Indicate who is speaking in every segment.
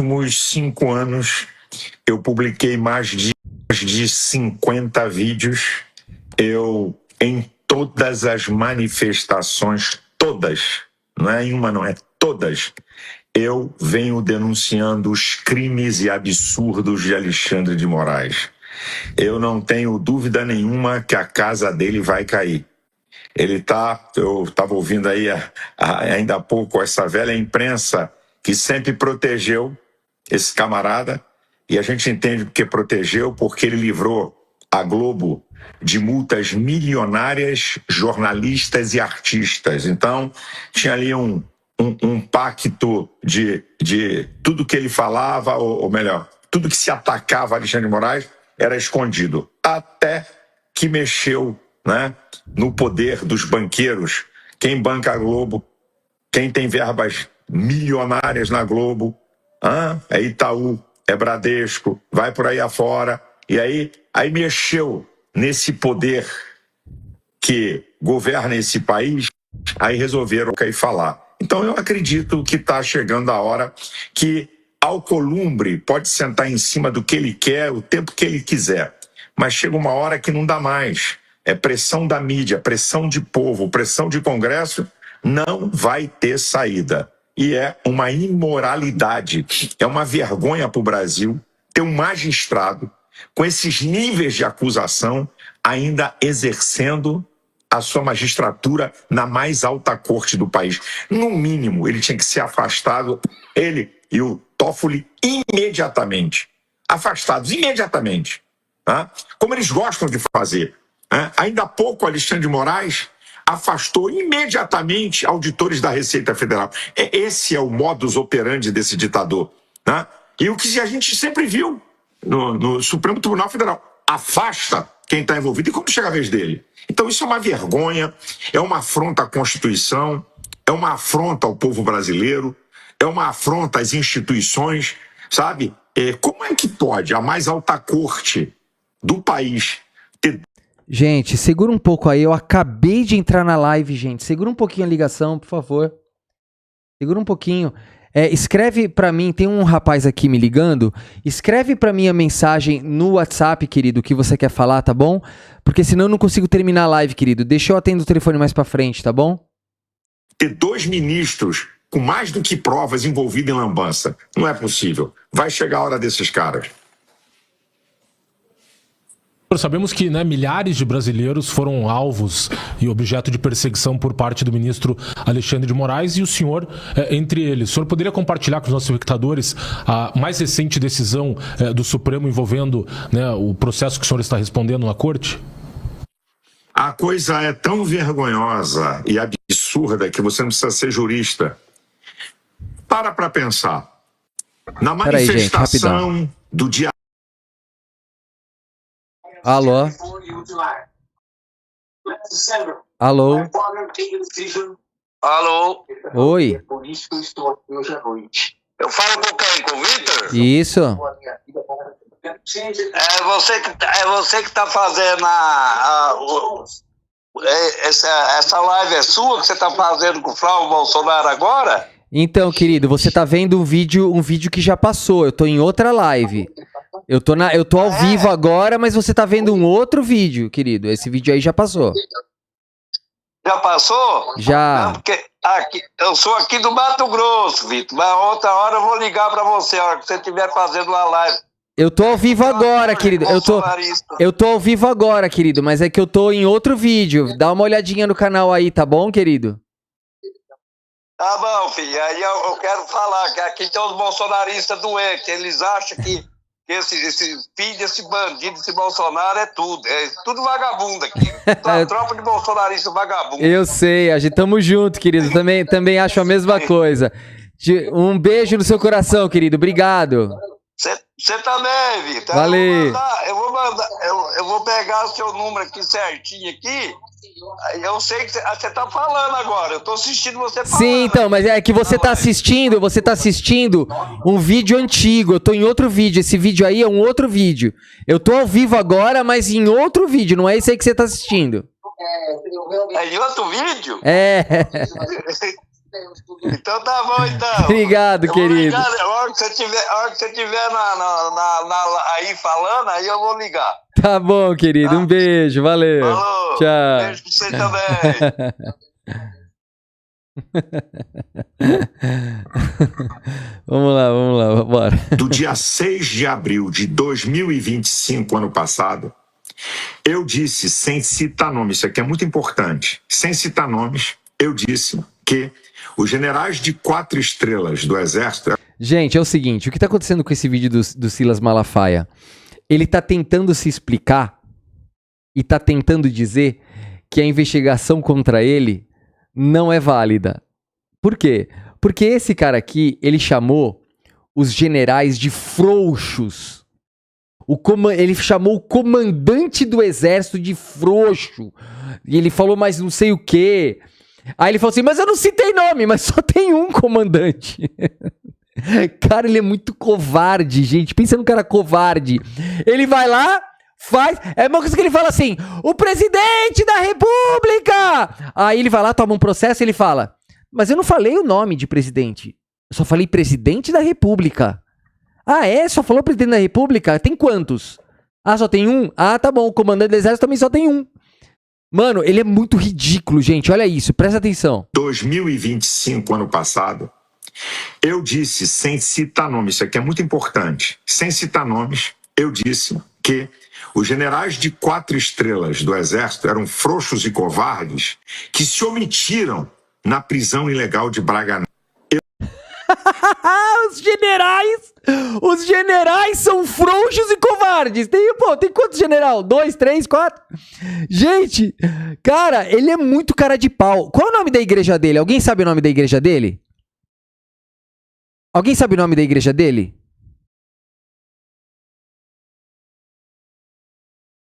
Speaker 1: últimos 5 anos, eu publiquei mais de 50 vídeos. Eu, em todas as manifestações, todas, não é em uma, não é todas, eu venho denunciando os crimes e absurdos de Alexandre de Moraes. Eu não tenho dúvida nenhuma que a casa dele vai cair. Eu estava ouvindo aí ainda há pouco essa velha imprensa que sempre protegeu esse camarada, e a gente entende porque protegeu, porque ele livrou a Globo de multas milionárias, jornalistas e artistas. Então, tinha ali um pacto de tudo que ele falava, ou melhor, tudo que se atacava a Alexandre de Moraes era escondido, até que mexeu, né, no poder dos banqueiros. Quem banca a Globo, quem tem verbas milionárias na Globo, é Itaú, é Bradesco, vai por aí afora, e aí mexeu nesse poder que governa esse país, aí resolveram cair falar. Então eu acredito que está chegando a hora que Alcolumbre pode sentar em cima do que ele quer, o tempo que ele quiser, mas chega uma hora que não dá mais. É pressão da mídia, pressão de povo, pressão de Congresso, não vai ter saída. E é uma imoralidade, é uma vergonha para o Brasil ter um magistrado com esses níveis de acusação ainda exercendo a sua magistratura na mais alta corte do país. No mínimo, ele tinha que ser afastado, ele e o Toffoli, imediatamente. Afastados, imediatamente. Tá? Como eles gostam de fazer. Ainda há pouco, Alexandre de Moraes afastou imediatamente auditores da Receita Federal. Esse é o modus operandi desse ditador. Né? E o que a gente sempre viu no Supremo Tribunal Federal. Afasta quem está envolvido. E quando chega a vez dele? Então isso é uma vergonha, é uma afronta à Constituição, é uma afronta ao povo brasileiro, é uma afronta às instituições, sabe? Como é que pode a mais alta corte do país ter...
Speaker 2: Gente, segura um pouco aí, eu acabei de entrar na live, gente. Segura um pouquinho a ligação, por favor. Segura um pouquinho. Escreve pra mim, tem um rapaz aqui me ligando. Escreve pra mim a mensagem no WhatsApp, querido, o que você quer falar, tá bom? Porque senão eu não consigo terminar a live, querido. Deixa eu atender o telefone mais pra frente, tá bom?
Speaker 1: Ter 2 ministros com mais do que provas envolvidos em lambança. Não é possível. Vai chegar a hora desses caras.
Speaker 3: Sabemos que, né, milhares de brasileiros foram alvos e objeto de perseguição por parte do ministro Alexandre de Moraes e o senhor entre eles. O senhor poderia compartilhar com os nossos espectadores a mais recente decisão do Supremo envolvendo, né, o processo que o senhor está respondendo na corte?
Speaker 1: A coisa é tão vergonhosa e absurda que você não precisa ser jurista. Para pensar. Na manifestação gente, do dia...
Speaker 2: Alô? Alô?
Speaker 4: Alô?
Speaker 2: Oi?
Speaker 4: Por isso que eu estou aqui hoje à noite. Eu falo com quem? Com o Vitor?
Speaker 2: Isso.
Speaker 4: É você que tá fazendo essa live é sua que você tá fazendo com o Flávio Bolsonaro agora?
Speaker 2: Então, querido, você tá vendo um vídeo que já passou. Eu tô em outra live. Eu tô ao vivo agora, mas você tá vendo um outro vídeo, querido. Esse vídeo aí já passou.
Speaker 4: Já passou?
Speaker 2: Já.
Speaker 4: Não, porque eu sou aqui do Mato Grosso, Vitor. Mas outra hora eu vou ligar pra você, a hora que você estiver fazendo uma live.
Speaker 2: Eu tô ao vivo agora, querido. Eu tô ao vivo agora, querido. Mas é que eu tô em outro vídeo. Dá uma olhadinha no canal aí, tá bom, querido?
Speaker 4: Tá bom, filho. Aí eu quero falar que aqui tem os bolsonaristas doentes. Eles acham que esse filho desse bandido, esse Bolsonaro é tudo vagabundo aqui. A tropa de bolsonaristas vagabundo.
Speaker 2: Eu sei, a gente tamo junto, querido. Também acho a mesma coisa. Um beijo no seu coração, querido. Obrigado.
Speaker 4: Você também, Vitor.
Speaker 2: Valeu.
Speaker 4: Eu vou pegar o seu número aqui certinho aqui. Eu sei que você tá falando agora. Eu tô assistindo você falando.
Speaker 2: Sim, então, mas é que você tá assistindo um vídeo antigo. Eu tô em outro vídeo. Esse vídeo aí é um outro vídeo. Eu tô ao vivo agora, mas em outro vídeo. Não é esse aí que você tá assistindo.
Speaker 4: É em outro vídeo?
Speaker 2: É.
Speaker 4: Então tá bom, então.
Speaker 2: Obrigado, querido.
Speaker 4: A hora que você tiver aí falando, aí eu vou ligar.
Speaker 2: Tá bom, querido.
Speaker 4: Tá?
Speaker 2: Um beijo, valeu.
Speaker 4: Falou.
Speaker 2: Tchau.
Speaker 4: Beijo pra você também.
Speaker 2: Vamos lá, bora.
Speaker 1: Do dia 6 de abril de 2025, ano passado, eu disse, sem citar nomes, isso aqui é muito importante, sem citar nomes, eu disse que os generais de 4 estrelas do Exército...
Speaker 2: Gente, é o seguinte, o que tá acontecendo com esse vídeo do Silas Malafaia? Ele tá tentando se explicar e tá tentando dizer que a investigação contra ele não é válida. Por quê? Porque esse cara aqui, ele chamou os generais de frouxos. Ele chamou o comandante do exército de frouxo. E ele falou mais não sei o quê. Aí ele falou assim, mas eu não citei nome, mas só tem um comandante. Cara, ele é muito covarde, gente. Pensa no cara covarde. Ele vai lá, faz... É uma coisa que ele fala assim, o presidente da república! Aí ele vai lá, toma um processo e ele fala, mas eu não falei o nome de presidente. Eu só falei presidente da república. Ah, é? Só falou presidente da república? Tem quantos? Ah, só tem um? Ah, tá bom. O comandante do exército também só tem um. Mano, ele é muito ridículo, gente. Olha isso, presta atenção.
Speaker 1: 2025, ano passado, eu disse, sem citar nomes, isso aqui é muito importante, sem citar nomes, eu disse que os generais de 4 estrelas do Exército eram frouxos e covardes que se omitiram na prisão ilegal de Braga.
Speaker 2: Os generais são frouxos e covardes. Tem quantos general? 2, 3, 4? Gente, cara, ele é muito cara de pau. Qual é o nome da igreja dele? Alguém sabe o nome da igreja dele? Alguém sabe o nome da igreja dele?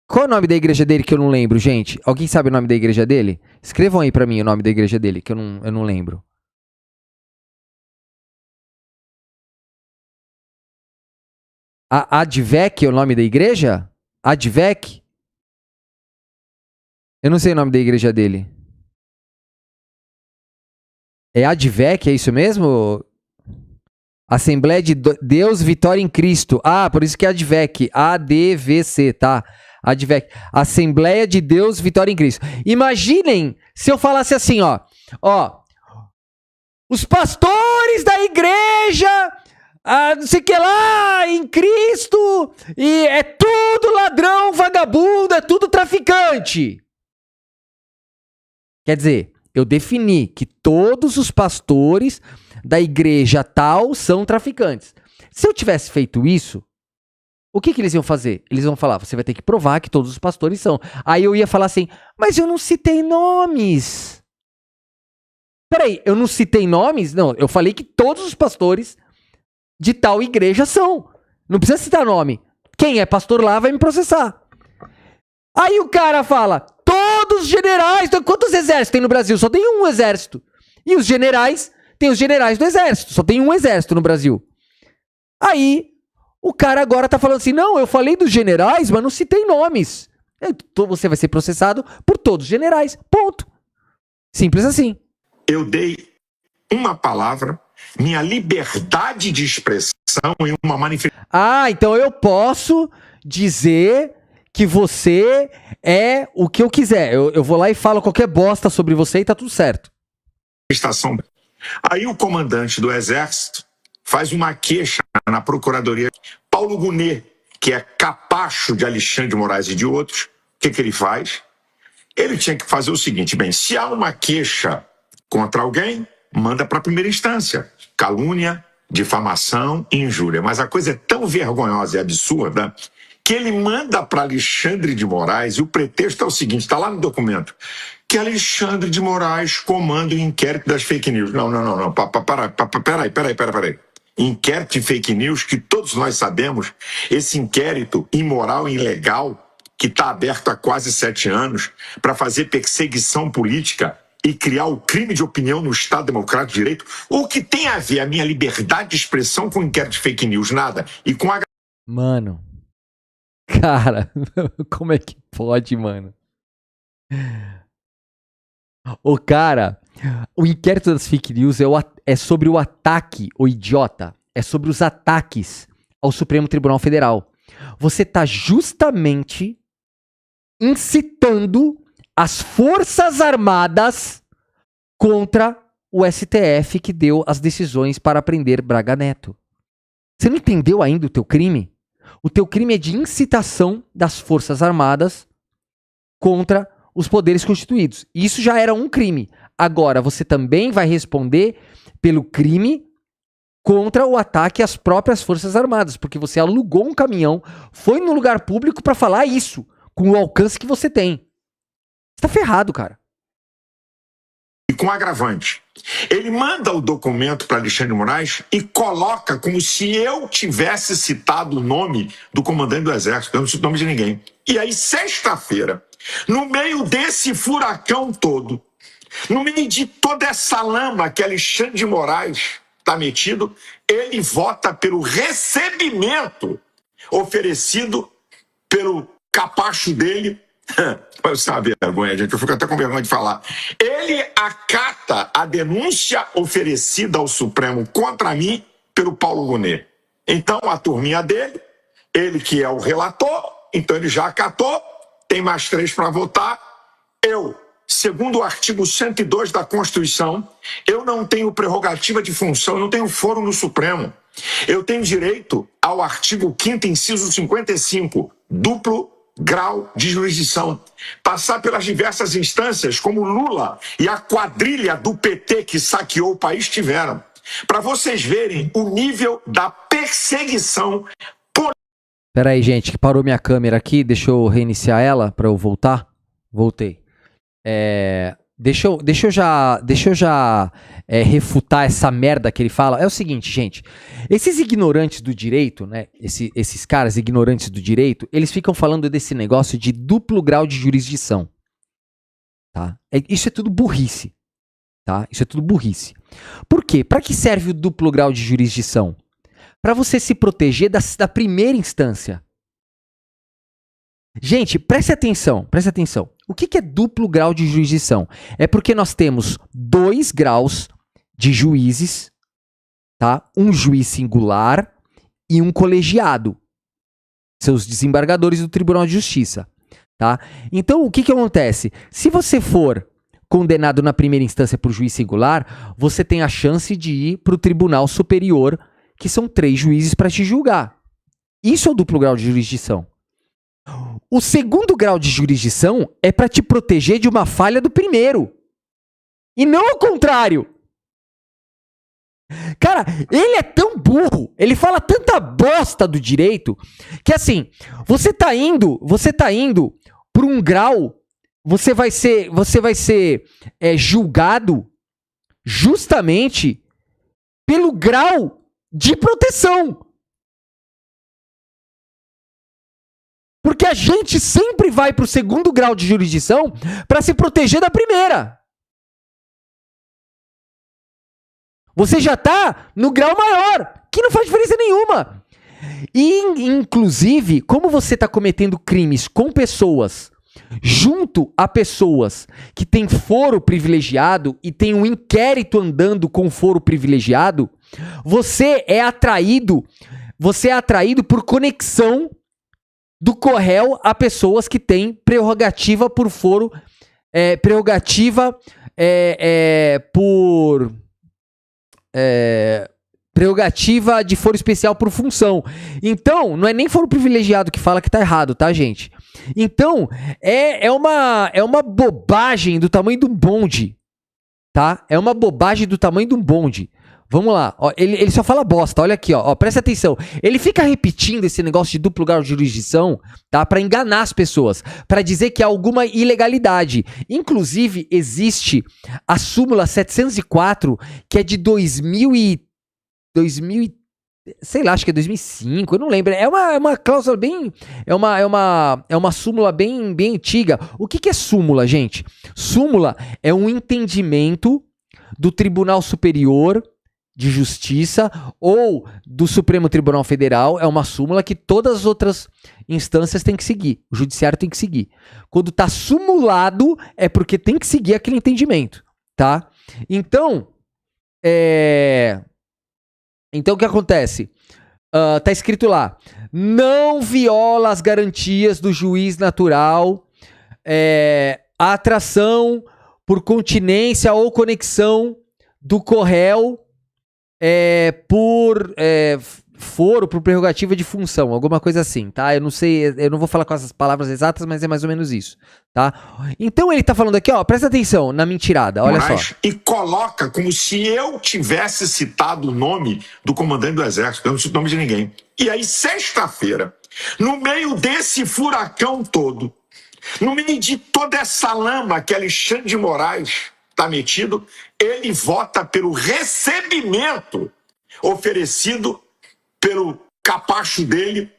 Speaker 2: Qual é o nome da igreja dele que eu não lembro, gente? Alguém sabe o nome da igreja dele? Escrevam aí pra mim o nome da igreja dele, que eu não lembro. A Advec é o nome da igreja? Advec? Eu não sei o nome da igreja dele. É Advec, é isso mesmo? Assembleia de Deus Vitória em Cristo. Ah, por isso que é Advec. ADVC, tá? Advec. Assembleia de Deus Vitória em Cristo. Imaginem se eu falasse assim, ó. Os pastores da igreja... não sei o que lá, em Cristo, e é tudo ladrão, vagabundo, é tudo traficante. Quer dizer, eu defini que todos os pastores da igreja tal são traficantes. Se eu tivesse feito isso, o que eles iam fazer? Eles iam falar, você vai ter que provar que todos os pastores são. Aí eu ia falar assim, mas eu não citei nomes. Peraí, eu não citei nomes? Não, eu falei que todos os pastores de tal igreja são. Não precisa citar nome. Quem é pastor lá vai me processar. Aí o cara fala, todos os generais... Quantos exércitos tem no Brasil? Só tem um exército. E os generais... Tem os generais do exército. Só tem um exército no Brasil. Aí o cara agora tá falando assim, não, eu falei dos generais, mas não citei nomes. Você vai ser processado por todos os generais. Ponto. Simples assim.
Speaker 1: Eu dei uma palavra, minha liberdade de expressão em uma manifestação.
Speaker 2: Ah, então eu posso dizer que você é o que eu quiser. Eu vou lá e falo qualquer bosta sobre você e tá tudo certo.
Speaker 1: Aí o comandante do Exército faz uma queixa na Procuradoria. Paulo Gonet, que é capacho de Alexandre de Moraes e de outros, o que ele faz? Ele tinha que fazer o seguinte, bem, se há uma queixa contra alguém, manda para a primeira instância. Calúnia, difamação e injúria. Mas a coisa é tão vergonhosa e absurda que ele manda para Alexandre de Moraes e o pretexto é o seguinte, está lá no documento, que Alexandre de Moraes comanda o inquérito das fake news. Não. Peraí. Inquérito de fake news que todos nós sabemos, esse inquérito imoral e ilegal que está aberto há quase 7 anos para fazer perseguição política e criar o crime de opinião no Estado Democrático de Direito, o que tem a ver a minha liberdade de expressão com o inquérito de fake news? Nada. E com a...
Speaker 2: Mano, cara, como é que pode, mano? O cara O inquérito das fake news é sobre o ataque, o idiota. É sobre os ataques ao Supremo Tribunal Federal. Você está justamente incitando as Forças Armadas contra o STF que deu as decisões para prender Braga Neto. Você não entendeu ainda o teu crime? O teu crime é de incitação das Forças Armadas contra os poderes constituídos. Isso já era um crime. Agora, você também vai responder pelo crime contra o ataque às próprias Forças Armadas, porque você alugou um caminhão, foi no lugar público para falar isso, com o alcance que você tem. Você tá ferrado, cara.
Speaker 1: E com agravante. Ele manda o documento para Alexandre de Moraes e coloca como se eu tivesse citado o nome do comandante do Exército. Eu não cito o nome de ninguém. E aí, sexta-feira, no meio desse furacão todo, no meio de toda essa lama que Alexandre de Moraes está metido, ele vota pelo recebimento oferecido pelo capacho dele. Isso é uma vergonha, gente. Eu fico até com vergonha de falar. Ele acata a denúncia oferecida ao Supremo contra mim pelo Paulo Gonet. Então, a turminha dele, ele que é o relator, então ele já acatou, tem mais 3 para votar. Eu, segundo o artigo 102 da Constituição, eu não tenho prerrogativa de função, eu não tenho foro no Supremo. Eu tenho direito ao artigo 5º, inciso 55, duplo grau de jurisdição. Passar pelas diversas instâncias, como Lula e a quadrilha do PT que saqueou o país tiveram. Para vocês verem o nível da perseguição.
Speaker 2: Pera aí, gente, que parou minha câmera aqui. Deixa eu reiniciar ela para eu voltar. Voltei. Deixa eu já refutar essa merda que ele fala. É o seguinte, gente. Esses ignorantes do direito, né? Esses caras ignorantes do direito, eles ficam falando desse negócio de duplo grau de jurisdição. Tá? Isso é tudo burrice. Tá? Isso é tudo burrice. Por quê? Para que serve o duplo grau de jurisdição? Para você se proteger da primeira instância. Gente, preste atenção. O que é duplo grau de jurisdição? É porque nós temos 2 graus de juízes, tá? Um juiz singular e um colegiado. Seus desembargadores do Tribunal de Justiça, tá? Então, o que acontece? Se você for condenado na primeira instância por juiz singular, você tem a chance de ir para o Tribunal Superior, que são 3 juízes para te julgar. Isso é o duplo grau de jurisdição. O segundo grau de jurisdição é para te proteger de uma falha do primeiro. E não o contrário. Cara, ele é tão burro, ele fala tanta bosta do direito, que assim, você tá indo por um grau, você vai ser julgado justamente pelo grau de proteção. Porque a gente sempre vai pro segundo grau de jurisdição para se proteger da primeira. Você já tá no grau maior, que não faz diferença nenhuma. E, inclusive, como você tá cometendo crimes com pessoas, junto a pessoas que têm foro privilegiado e tem um inquérito andando com foro privilegiado, você é atraído por conexão do Corréu a pessoas que têm prerrogativa por foro, prerrogativa de foro especial por função. Então, não é nem foro privilegiado que fala que tá errado, tá, gente? Então, é uma bobagem do tamanho de um bonde, tá? É uma bobagem do tamanho de um bonde. Vamos lá, ó, ele só fala bosta, olha aqui, ó, presta atenção. Ele fica repetindo esse negócio de duplo grau de jurisdição, tá? Pra enganar as pessoas, pra dizer que há alguma ilegalidade. Inclusive, existe a súmula 704, que é de 2000 sei lá, acho que é 2005, eu não lembro. É uma cláusula bem... É uma súmula bem antiga. O que é súmula, gente? Súmula é um entendimento do Tribunal Superior de Justiça ou do Supremo Tribunal Federal. É uma súmula que todas as outras instâncias têm que seguir. O judiciário tem que seguir. Quando tá sumulado, é porque tem que seguir aquele entendimento, tá? Então, então o que acontece? Tá escrito lá, não viola as garantias do juiz natural, a atração por continência ou conexão do corréu por foro, por prerrogativa de função, alguma coisa assim, tá? Eu não sei, eu não vou falar com essas palavras exatas, mas é mais ou menos isso, tá? Então ele tá falando aqui, ó, presta atenção na mentirada, olha só.
Speaker 1: E coloca como se eu tivesse citado o nome do comandante do exército, eu não cito o nome de ninguém. E aí, sexta-feira, no meio desse furacão todo, no meio de toda essa lama que Alexandre de Moraes está metido, ele vota pelo recebimento oferecido pelo capacho dele.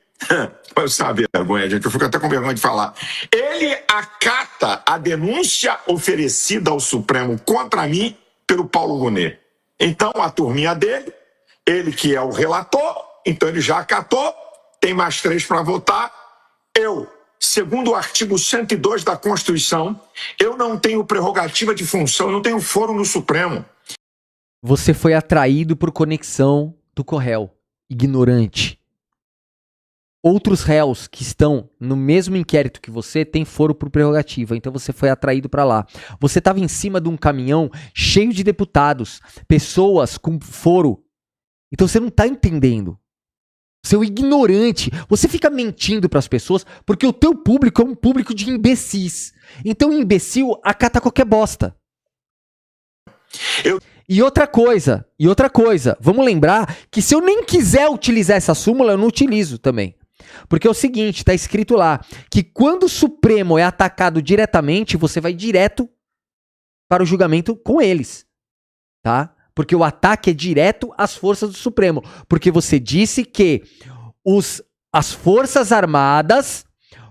Speaker 1: Isso é uma vergonha, gente, eu fico até com vergonha de falar. Ele acata a denúncia oferecida ao Supremo contra mim pelo Paulo Gonet. Então, a turminha dele, ele que é o relator, então ele já acatou, tem mais 3 para votar. Eu, segundo o artigo 102 da Constituição, eu não tenho prerrogativa de função, eu não tenho foro no Supremo.
Speaker 2: Você foi atraído por conexão do corréu. Ignorante. Outros réus que estão no mesmo inquérito que você têm foro por prerrogativa, então você foi atraído para lá. Você estava em cima de um caminhão cheio de deputados, pessoas com foro. Então você não está entendendo. Você é um ignorante. Você fica mentindo para as pessoas porque o teu público é um público de imbecis. Então o imbecil acata qualquer bosta. E outra coisa, vamos lembrar que se eu nem quiser utilizar essa súmula, eu não utilizo também. Porque é o seguinte, tá escrito lá, que quando o Supremo é atacado diretamente, você vai direto para o julgamento com eles, tá? Porque o ataque é direto às forças do Supremo. Porque você disse que as Forças Armadas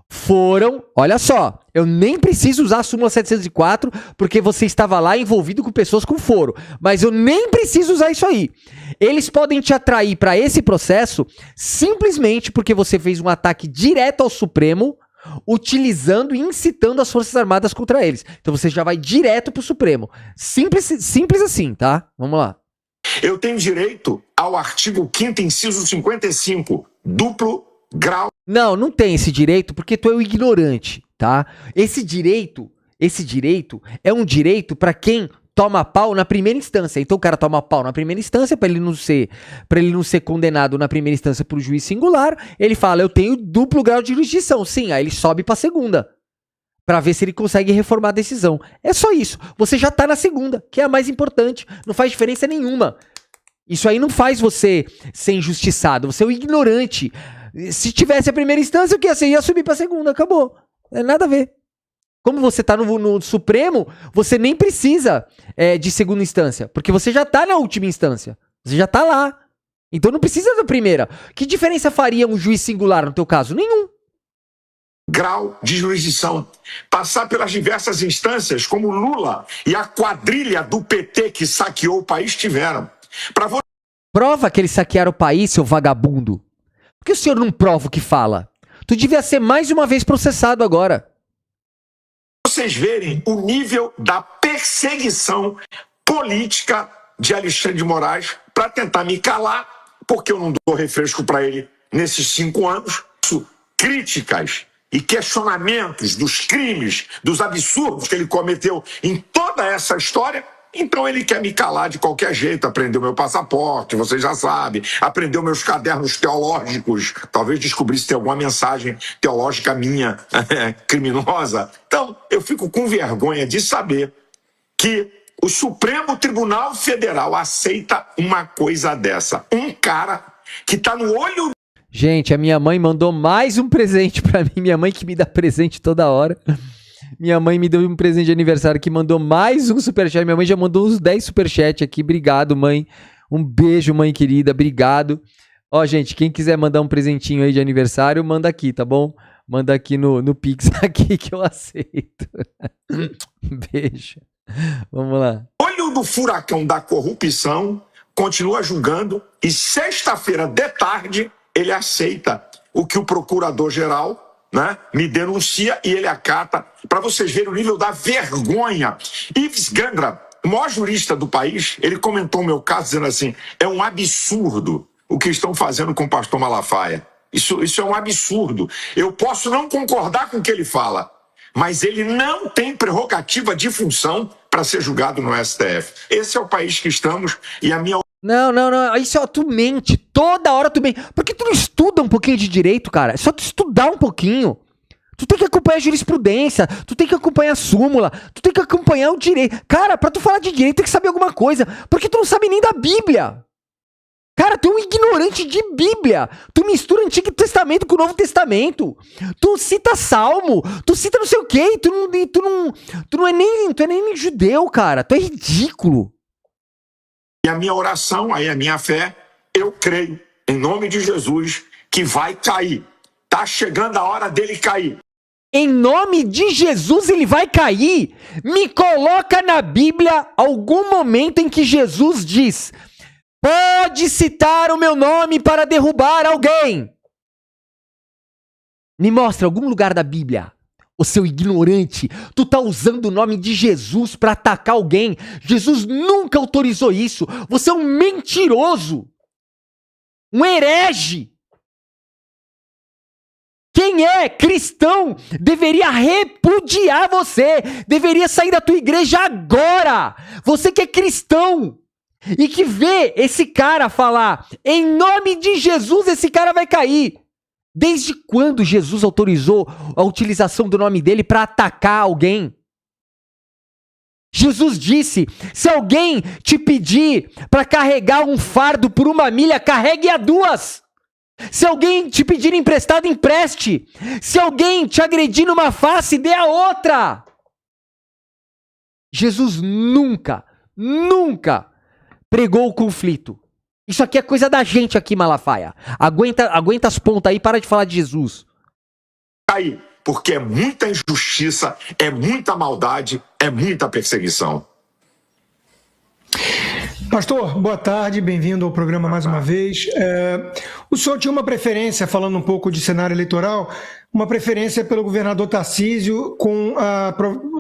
Speaker 2: foram... Olha só, eu nem preciso usar a súmula 704 porque você estava lá envolvido com pessoas com foro. Mas eu nem preciso usar isso aí. Eles podem te atrair para esse processo simplesmente porque você fez um ataque direto ao Supremo, utilizando e incitando as Forças Armadas contra eles. Então você já vai direto pro Supremo. Simples assim, tá? Vamos lá.
Speaker 1: Eu tenho direito ao artigo 5º, inciso 55, duplo grau.
Speaker 2: Não tem esse direito porque tu é um ignorante, tá? Esse direito é um direito pra quem toma pau na primeira instância. Então o cara toma pau na primeira instância pra ele não ser condenado na primeira instância por juiz singular. Ele fala, eu tenho duplo grau de jurisdição. Sim, aí ele sobe pra segunda pra ver se ele consegue reformar a decisão. É só isso. Você já tá na segunda, que é a mais importante. Não faz diferença nenhuma. Isso aí não faz você ser injustiçado. Você é um ignorante. Se tivesse a primeira instância, o que ia ser? Ia subir pra segunda, acabou. É nada a ver. Como você tá no Supremo, você nem precisa de segunda instância, porque você já tá na última instância. Você já tá lá. Então não precisa da primeira. Que diferença faria um juiz singular no teu caso? Nenhum.
Speaker 1: Grau de jurisdição. Passar pelas diversas instâncias, como Lula e a quadrilha do PT que saqueou o país tiveram.
Speaker 2: Prova que eles saquearam o país, seu vagabundo. Por que o senhor não prova o que fala? Tu devia ser mais uma vez processado agora.
Speaker 1: Vocês verem o nível da perseguição política de Alexandre de Moraes para tentar me calar, porque eu não dou refresco para ele nesses 5 anos. Críticas e questionamentos dos crimes, dos absurdos que ele cometeu em toda essa história. Então ele quer me calar de qualquer jeito, aprendeu meu passaporte, vocês já sabem, aprendeu meus cadernos teológicos, talvez descobrisse se tem alguma mensagem teológica minha criminosa. Então eu fico com vergonha de saber que o Supremo Tribunal Federal aceita uma coisa dessa. Um cara que tá no olho...
Speaker 2: Gente, a minha mãe mandou mais um presente pra mim, minha mãe que me dá presente toda hora. Minha mãe me deu um presente de aniversário que mandou mais um superchat. Minha mãe já mandou uns 10 superchats aqui. Obrigado, mãe. Um beijo, mãe querida. Obrigado. Ó, gente, quem quiser mandar um presentinho aí de aniversário, manda aqui, tá bom? Manda aqui no Pix aqui que eu aceito. Beijo. Vamos lá.
Speaker 1: Olho do furacão da corrupção, continua julgando e sexta-feira de tarde ele aceita o que o procurador-geral, né, me denuncia e ele acata, para vocês verem o nível da vergonha. Ives Gandra, o maior jurista do país, ele comentou o meu caso dizendo assim, é um absurdo o que estão fazendo com o pastor Malafaia. Isso é um absurdo. Eu posso não concordar com o que ele fala, mas ele não tem prerrogativa de função para ser julgado no STF. Esse é o país que estamos e a minha...
Speaker 2: Não. Isso, ó, tu mente. Toda hora tu mente. Por que tu não estuda um pouquinho de direito, cara? É só tu estudar um pouquinho. Tu tem que acompanhar a jurisprudência, tu tem que acompanhar a súmula, tu tem que acompanhar o direito. Cara, pra tu falar de direito tem que saber alguma coisa, porque tu não sabe nem da Bíblia. Cara, tu é um ignorante de Bíblia. Tu mistura o Antigo Testamento com o Novo Testamento. Tu cita Salmo, tu cita não sei o quê, tu não é nem judeu, cara. Tu é ridículo.
Speaker 1: E a minha oração, aí a minha fé, eu creio, em nome de Jesus, que vai cair. Tá chegando a hora dele cair.
Speaker 2: Em nome de Jesus ele vai cair. Me coloca na Bíblia algum momento em que Jesus diz: pode citar o meu nome para derrubar alguém. Me mostra algum lugar da Bíblia. Ô seu ignorante, tu tá usando o nome de Jesus para atacar alguém. Jesus nunca autorizou isso. Você é um mentiroso. Um herege. Quem é cristão deveria repudiar você, deveria sair da tua igreja agora. Você que é cristão e que vê esse cara falar, em nome de Jesus esse cara vai cair. Desde quando Jesus autorizou a utilização do nome dele para atacar alguém? Jesus disse, se alguém te pedir para carregar um fardo por 1 milha, carregue a 2. Se alguém te pedir emprestado, empreste. Se alguém te agredir numa face, dê a outra. Jesus nunca pregou o conflito. Isso aqui é coisa da gente aqui, Malafaia. Aguenta as pontas aí, para de falar de Jesus.
Speaker 1: Aí, porque é muita injustiça, é muita maldade, é muita perseguição.
Speaker 5: Pastor, boa tarde, bem-vindo ao programa mais uma vez. O senhor tinha uma preferência, falando um pouco de cenário eleitoral, uma preferência pelo governador Tarcísio com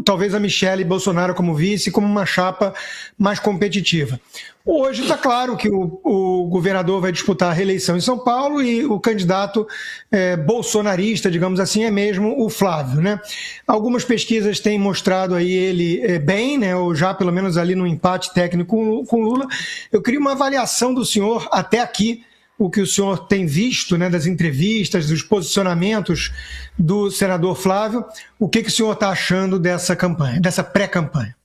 Speaker 5: talvez a Michelle Bolsonaro como vice, como uma chapa mais competitiva. Hoje está claro que o governador vai disputar a reeleição em São Paulo e o candidato bolsonarista, digamos assim, é mesmo o Flávio, né? Algumas pesquisas têm mostrado aí ele bem, né? Ou já pelo menos ali no empate técnico com Lula. Eu queria uma avaliação do senhor até aqui, o que o senhor tem visto, né, das entrevistas, dos posicionamentos do senador Flávio. O que o senhor está achando dessa campanha, dessa pré-campanha?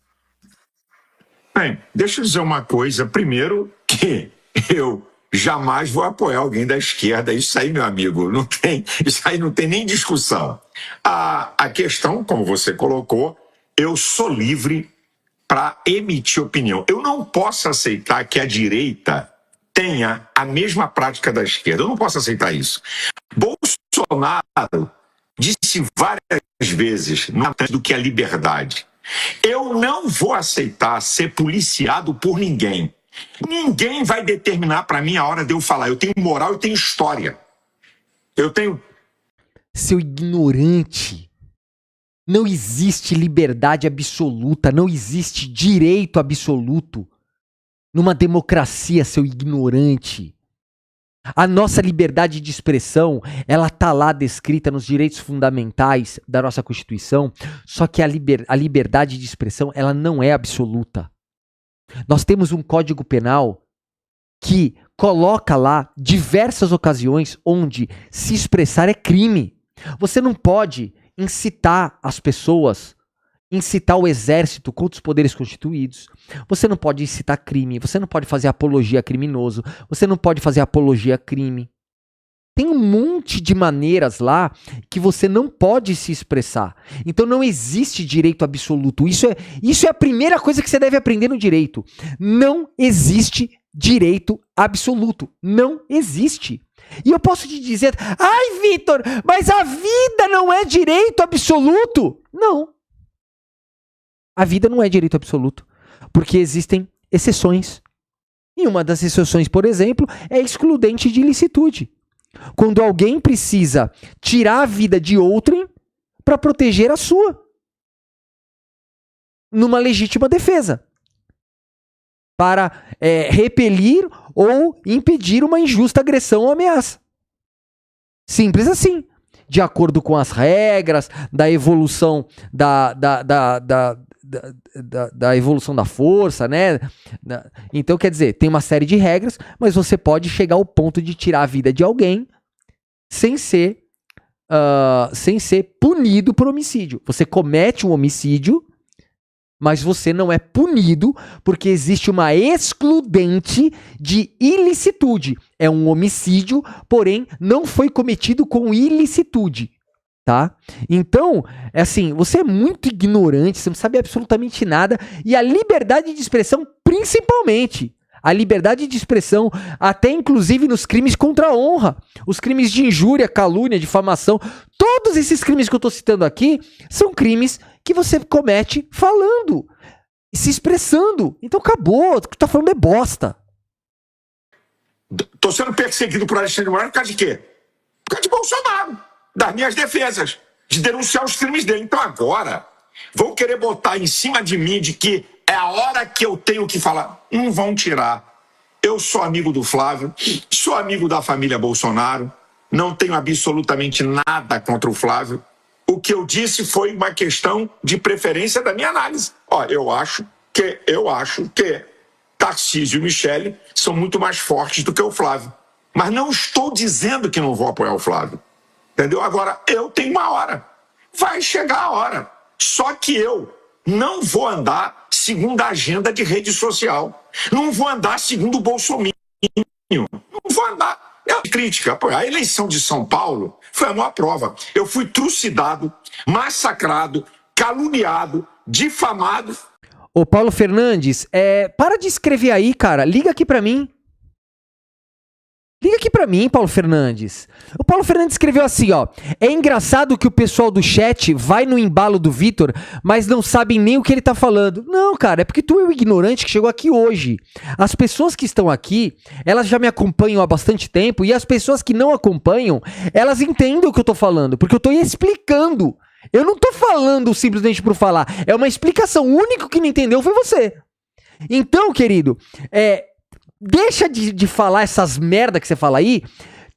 Speaker 1: Bem, deixa eu dizer uma coisa. Primeiro, que eu jamais vou apoiar alguém da esquerda. Isso aí, meu amigo, isso aí não tem nem discussão. A questão, como você colocou, eu sou livre para emitir opinião. Eu não posso aceitar que a direita tenha a mesma prática da esquerda. Eu não posso aceitar isso. Bolsonaro disse várias vezes do que a liberdade. Eu não vou aceitar ser policiado por ninguém. Ninguém vai determinar para mim a hora de eu falar. Eu tenho moral, eu tenho história. Eu tenho...
Speaker 2: Seu ignorante. Não existe liberdade absoluta, não existe direito absoluto numa democracia, seu ignorante. A nossa liberdade de expressão, ela tá lá descrita nos direitos fundamentais da nossa Constituição, só que a liberdade de expressão, ela não é absoluta. Nós temos um Código Penal que coloca lá diversas ocasiões onde se expressar é crime. Você não pode incitar as pessoas, incitar o exército contra os poderes constituídos. Você não pode incitar crime, você não pode fazer apologia a criminoso, você não pode fazer apologia a crime. Tem um monte de maneiras lá que você não pode se expressar. Então não existe direito absoluto. Isso é a primeira coisa que você deve aprender no direito. Não existe direito absoluto. Não existe. E eu posso te dizer, ai, Vitor, mas a vida não é direito absoluto. Não. A vida não é direito absoluto, porque existem exceções. E uma das exceções, por exemplo, é excludente de ilicitude. Quando alguém precisa tirar a vida de outrem para proteger a sua, numa legítima defesa. para repelir ou impedir uma injusta agressão ou ameaça. Simples assim. De acordo com as regras da evolução da evolução da força, né? Então, quer dizer, tem uma série de regras, mas você pode chegar ao ponto de tirar a vida de alguém sem ser punido por homicídio. Você comete um homicídio, mas você não é punido porque existe uma excludente de ilicitude. É um homicídio, porém não foi cometido com ilicitude, tá? Então, é assim, você é muito ignorante, você não sabe absolutamente nada, e a liberdade de expressão, principalmente, a liberdade de expressão, até inclusive nos crimes contra a honra, os crimes de injúria, calúnia, difamação, todos esses crimes que eu tô citando aqui são crimes que você comete falando, se expressando. Então acabou, o que tu tá falando é bosta.
Speaker 1: Tô sendo perseguido por Alexandre de Moraes por causa de quê? Por causa de Bolsonaro, das minhas defesas, de denunciar os crimes dele. Então agora vão querer botar em cima de mim de que é a hora que eu tenho que falar. Não vão tirar. Eu sou amigo do Flávio, sou amigo da família Bolsonaro, não tenho absolutamente nada contra o Flávio. O que eu disse foi uma questão de preferência da minha análise. Ó, eu acho que Tarcísio e Michele são muito mais fortes do que o Flávio. Mas não estou dizendo que não vou apoiar o Flávio. Entendeu? Agora, eu tenho uma hora. Vai chegar a hora. Só que eu não vou andar segundo a agenda de rede social. Não vou andar segundo o Bolsonaro. Não vou andar. Crítica. A eleição de São Paulo foi a maior prova. Eu fui trucidado, massacrado, caluniado, difamado.
Speaker 2: Ô, Paulo Fernandes, para de escrever aí, cara. Liga aqui pra mim. Liga aqui pra mim, Paulo Fernandes. O Paulo Fernandes escreveu assim, ó. É engraçado que o pessoal do chat vai no embalo do Vitor, mas não sabem nem o que ele tá falando. Não, cara, é porque tu é o ignorante que chegou aqui hoje. As pessoas que estão aqui, elas já me acompanham há bastante tempo, e as pessoas que não acompanham, elas entendem o que eu tô falando, porque eu tô explicando. Eu não tô falando simplesmente por falar. É uma explicação. O único que não entendeu foi você. Então, querido, deixa de falar essas merda que você fala aí,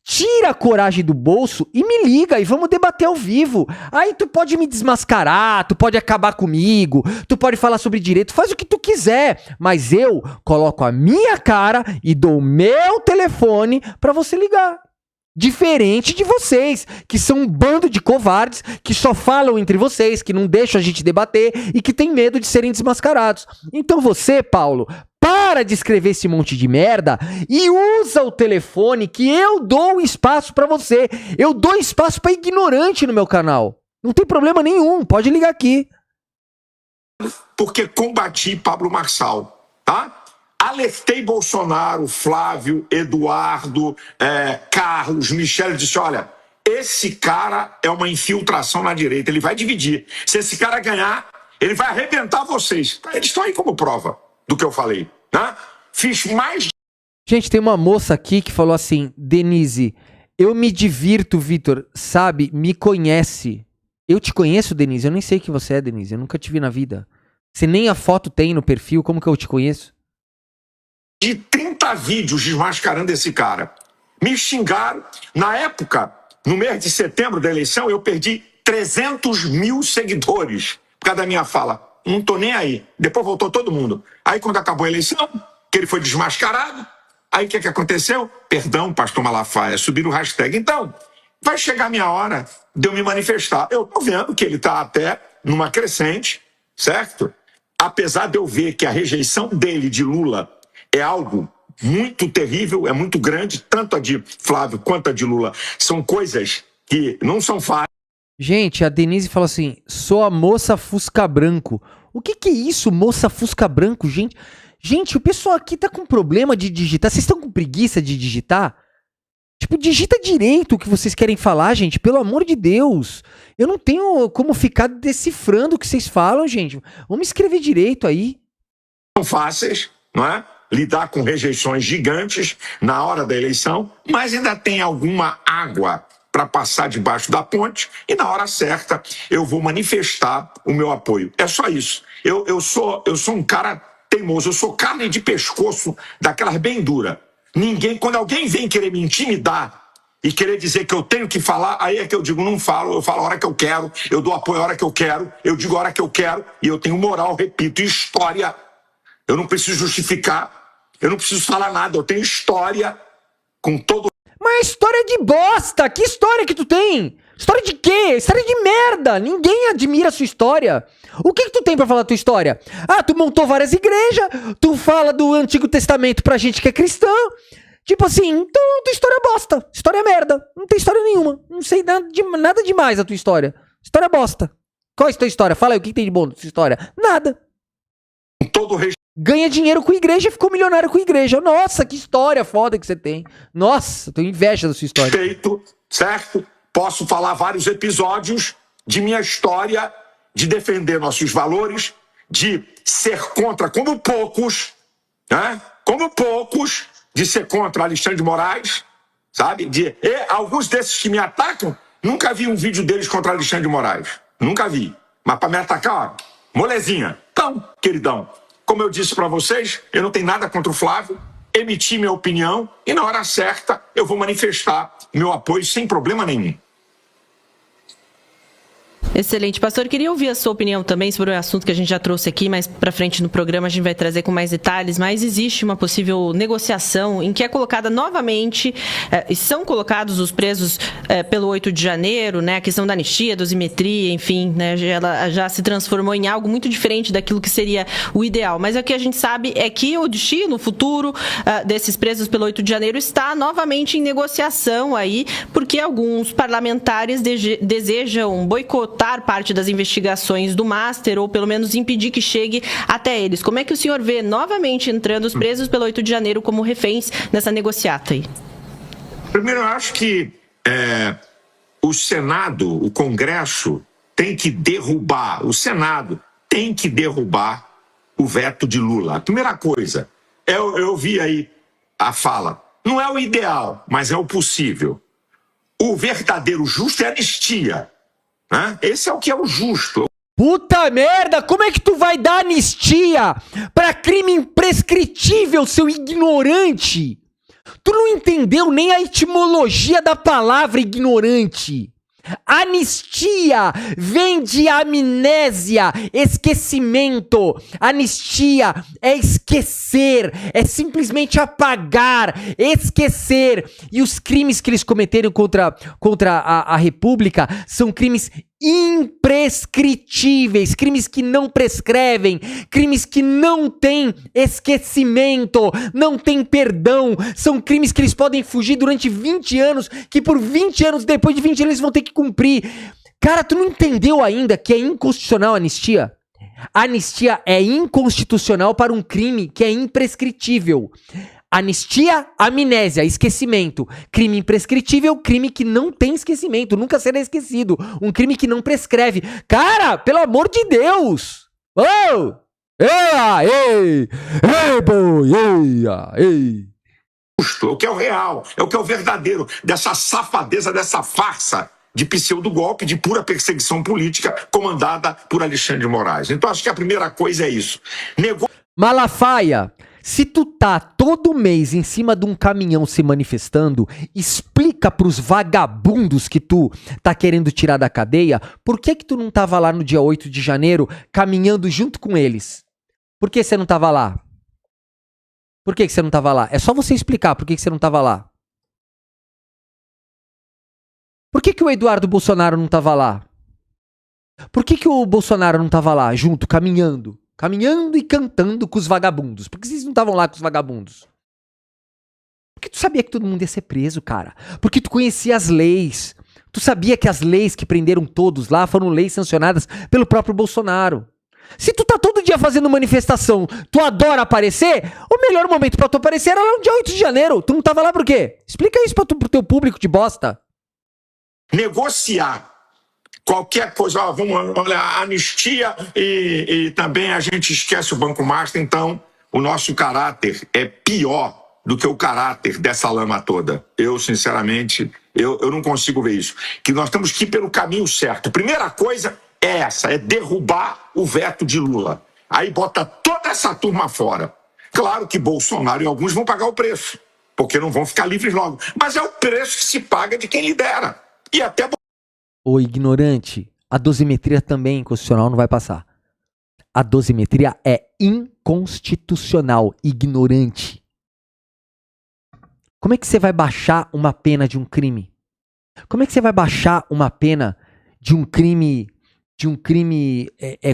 Speaker 2: tira a coragem do bolso e me liga e vamos debater ao vivo. Aí tu pode me desmascarar, tu pode acabar comigo, tu pode falar sobre direito, faz o que tu quiser, mas eu coloco a minha cara e dou o meu telefone pra você ligar. Diferente de vocês, que são um bando de covardes, que só falam entre vocês, que não deixam a gente debater e que tem medo de serem desmascarados. Então você, Paulo, para de escrever esse monte de merda e usa o telefone que eu dou espaço pra você. Eu dou espaço pra ignorante no meu canal. Não tem problema nenhum, pode ligar aqui.
Speaker 1: Porque combati Pablo Marçal, tá? Alertei Bolsonaro, Flávio, Eduardo, Carlos, Michele, disse, olha, esse cara é uma infiltração na direita, ele vai dividir. Se esse cara ganhar, ele vai arrebentar vocês. Eles estão aí como prova do que eu falei, né? Fiz mais...
Speaker 2: Gente, tem uma moça aqui que falou assim, Denise, eu me divirto, Vitor, sabe, me conhece. Eu te conheço, Denise, eu nem sei quem você é, Denise, eu nunca te vi na vida. Você nem a foto tem no perfil, como que eu te conheço?
Speaker 1: De 30 vídeos desmascarando esse cara. Me xingaram. Na época, no mês de setembro da eleição, eu perdi 300 mil seguidores por causa da minha fala. Não tô nem aí. Depois voltou todo mundo. Aí quando acabou a eleição, que ele foi desmascarado, aí o que aconteceu? Perdão, pastor Malafaia, subiram o hashtag. Então, vai chegar a minha hora de eu me manifestar. Eu tô vendo que ele tá até numa crescente, certo? Apesar de eu ver que a rejeição dele de Lula é algo muito terrível, é muito grande, tanto a de Flávio quanto a de Lula. São coisas que não são fáceis.
Speaker 2: Gente, a Denise falou assim, sou a moça Fusca Branco. O que é isso, moça Fusca Branco, gente? Gente, o pessoal aqui tá com problema de digitar. Vocês estão com preguiça de digitar? Tipo, digita direito o que vocês querem falar, gente. Pelo amor de Deus. Eu não tenho como ficar decifrando o que vocês falam, gente. Vamos escrever direito aí.
Speaker 1: São fáceis, não é? Lidar com rejeições gigantes na hora da eleição, mas ainda tem alguma água para passar debaixo da ponte e na hora certa eu vou manifestar o meu apoio. É só isso. Eu sou um cara teimoso, eu sou carne de pescoço daquelas bem dura. Quando alguém vem querer me intimidar e querer dizer que eu tenho que falar, aí é que eu digo, não falo, eu falo a hora que eu quero, eu dou apoio a hora que eu quero, eu digo a hora que eu quero, e eu tenho moral, repito, história. Eu não preciso justificar, eu não preciso falar nada, eu tenho história com todo...
Speaker 2: Mas história de bosta! Que história que tu tem? História de quê? História de merda! Ninguém admira a sua história. O que tu tem pra falar da tua história? Ah, tu montou várias igrejas, tu fala do Antigo Testamento pra gente que é cristã. Tipo assim, então tua história é bosta. História é merda. Não tem história nenhuma. Não sei nada demais a tua história. História é bosta. Qual é a tua história? Fala aí, o que tem de bom na tua história? Nada.
Speaker 1: Todo
Speaker 2: Ganha dinheiro com igreja e ficou milionário com igreja. Nossa, que história foda que você tem. Nossa, tenho inveja da sua história.
Speaker 1: respeito, certo? Posso falar vários episódios de minha história, de defender nossos valores, de ser contra, como poucos, né? Como poucos, de ser contra Alexandre de Moraes, sabe? E alguns desses que me atacam, nunca vi um vídeo deles contra Alexandre de Moraes. Nunca vi. Mas para me atacar, ó, molezinha. Então, queridão, como eu disse para vocês, eu não tenho nada contra o Flávio, emiti minha opinião e na hora certa eu vou manifestar meu apoio sem problema nenhum.
Speaker 6: Excelente. Pastor, queria ouvir a sua opinião também sobre o assunto que a gente já trouxe aqui, mais para frente no programa a gente vai trazer com mais detalhes, mas existe uma possível negociação em que é colocada novamente, e são colocados os presos pelo 8 de janeiro, né, a questão da anistia, dosimetria, enfim, né, ela já se transformou em algo muito diferente daquilo que seria o ideal, mas o que a gente sabe é que o destino, o futuro desses presos pelo 8 de janeiro está novamente em negociação aí, porque alguns parlamentares desejam boicotar parte das investigações do Master, ou pelo menos impedir que chegue até eles. Como é que o senhor vê novamente entrando os presos pelo 8 de janeiro como reféns nessa negociata aí?
Speaker 1: Primeiro, eu acho que o Senado, o Congresso, tem que derrubar, o Senado tem que derrubar o veto de Lula. A primeira coisa, eu vi aí a fala, não é o ideal, mas é o possível. O verdadeiro justo é a anistia. Esse é o que é o justo.
Speaker 2: Puta merda, como é que tu vai dar anistia pra crime imprescritível, seu ignorante? Tu não entendeu nem a etimologia da palavra ignorante. Anistia vem de amnésia, esquecimento. Anistia é esquecer, é simplesmente apagar, esquecer. E os crimes que eles cometeram contra a República são crimes imprescritíveis, crimes que não prescrevem, crimes que não têm esquecimento, não têm perdão, são crimes que eles podem fugir durante 20 anos, que por 20 anos, depois de 20 anos, eles vão ter que cumprir. Cara, tu não entendeu ainda que é inconstitucional a anistia? A anistia é inconstitucional para um crime que é imprescritível. Anistia, amnésia, esquecimento. Crime imprescritível, crime que não tem esquecimento, nunca será esquecido. Um crime que não prescreve. Cara, pelo amor de Deus! Oh! Ei, boy, ei.
Speaker 1: Justo, é o que é o real, é o que é o verdadeiro, dessa safadeza, dessa farsa de pseudo-golpe, de pura perseguição política comandada por Alexandre de Moraes. Então acho que a primeira coisa é isso.
Speaker 2: Malafaia, se tu tá todo mês em cima de um caminhão se manifestando, explica pros vagabundos que tu tá querendo tirar da cadeia, por que tu não tava lá no dia 8 de janeiro caminhando junto com eles? Por que você não tava lá? Por que você não tava lá? É só você explicar por que você não tava lá. Por que o Eduardo Bolsonaro não tava lá? Por que o Bolsonaro não tava lá junto, caminhando? Caminhando e cantando com os vagabundos. Por que vocês não estavam lá com os vagabundos? Porque tu sabia que todo mundo ia ser preso, cara. Porque tu conhecia as leis. Tu sabia que as leis que prenderam todos lá foram leis sancionadas pelo próprio Bolsonaro. Se tu tá todo dia fazendo manifestação, tu adora aparecer, o melhor momento pra tu aparecer era lá no dia 8 de janeiro. Tu não tava lá por quê? Explica isso pro teu público de bosta.
Speaker 1: Negociar qualquer coisa, vamos olhar, anistia e também a gente esquece o Banco Master, então o nosso caráter é pior do que o caráter dessa lama toda. Eu, sinceramente, eu não consigo ver isso. Que nós temos que ir pelo caminho certo. Primeira coisa é essa, é derrubar o veto de Lula. Aí bota toda essa turma fora. Claro que Bolsonaro e alguns vão pagar o preço, porque não vão ficar livres logo. Mas é o preço que se paga de quem lidera. E até...
Speaker 2: Ô ignorante, a dosimetria também é inconstitucional, não vai passar. A dosimetria é inconstitucional, ignorante. Como é que você vai baixar uma pena de um crime? Como é que você vai baixar uma pena de um crime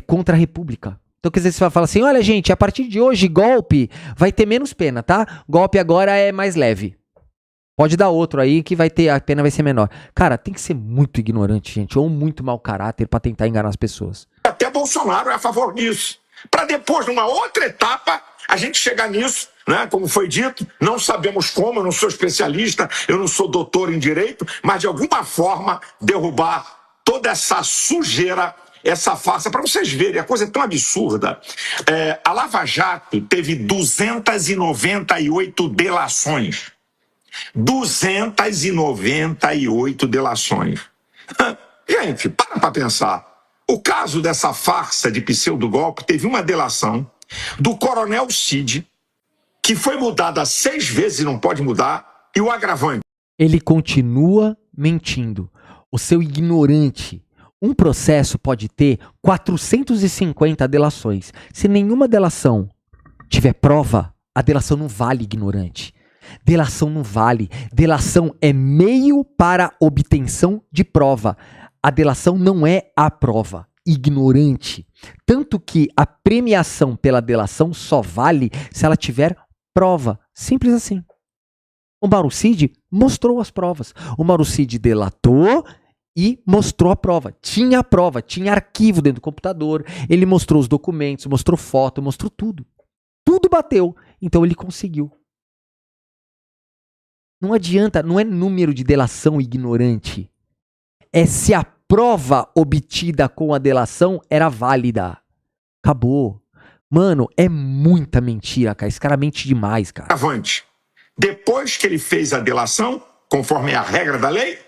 Speaker 2: contra a República? Então, quer dizer, você vai falar assim, olha, gente, a partir de hoje, golpe vai ter menos pena, tá? Golpe agora é mais leve. Pode dar outro aí que a pena vai ser menor. Cara, tem que ser muito ignorante, gente, ou muito mau caráter pra tentar enganar as pessoas.
Speaker 1: Até Bolsonaro é a favor disso. Para depois, numa outra etapa, a gente chegar nisso, né? Como foi dito, não sabemos como, eu não sou especialista, eu não sou doutor em direito, mas de alguma forma derrubar toda essa sujeira, essa farsa, para vocês verem, a coisa é tão absurda. A Lava Jato teve 298 delações. 298 delações. Gente, para pensar. O caso dessa farsa de pseudo-golpe teve uma delação do coronel Cid, que foi mudada 6 vezes e não pode mudar, e o agravante.
Speaker 2: Ele continua mentindo. O seu ignorante. Um processo pode ter 450 delações. Se nenhuma delação tiver prova, a delação não vale, ignorante. Delação não vale. Delação é meio para obtenção de prova. A delação não é a prova. Ignorante. Tanto que a premiação pela delação só vale se ela tiver prova. Simples assim. O Mauro Cid mostrou as provas. O Mauro Cid delatou e mostrou a prova. Tinha prova, tinha arquivo dentro do computador. Ele mostrou os documentos, mostrou foto, mostrou tudo. Tudo bateu. Então ele conseguiu. Não adianta, não é número de delação, ignorante. É se a prova obtida com a delação era válida. Acabou. Mano, é muita mentira, cara. Esse cara mente demais, cara.
Speaker 1: Avante. Depois que ele fez a delação, conforme a regra da lei,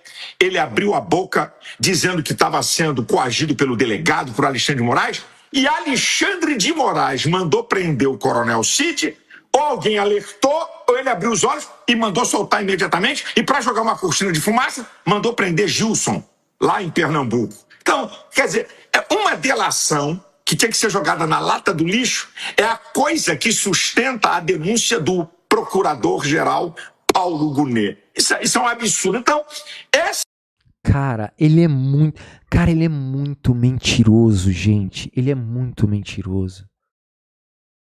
Speaker 1: ele abriu a boca dizendo que estava sendo coagido pelo delegado, por Alexandre de Moraes, e Alexandre de Moraes mandou prender o coronel Cid, ou alguém alertou, ou ele abriu os olhos e mandou soltar imediatamente, e para jogar uma cortina de fumaça, mandou prender Gilson, lá em Pernambuco. Então, quer dizer, é uma delação que tinha que ser jogada na lata do lixo, é a coisa que sustenta a denúncia do procurador-geral Paulo Gonet. Isso é um absurdo. Então, essa...
Speaker 2: Cara, ele é muito mentiroso, gente. Ele é muito mentiroso.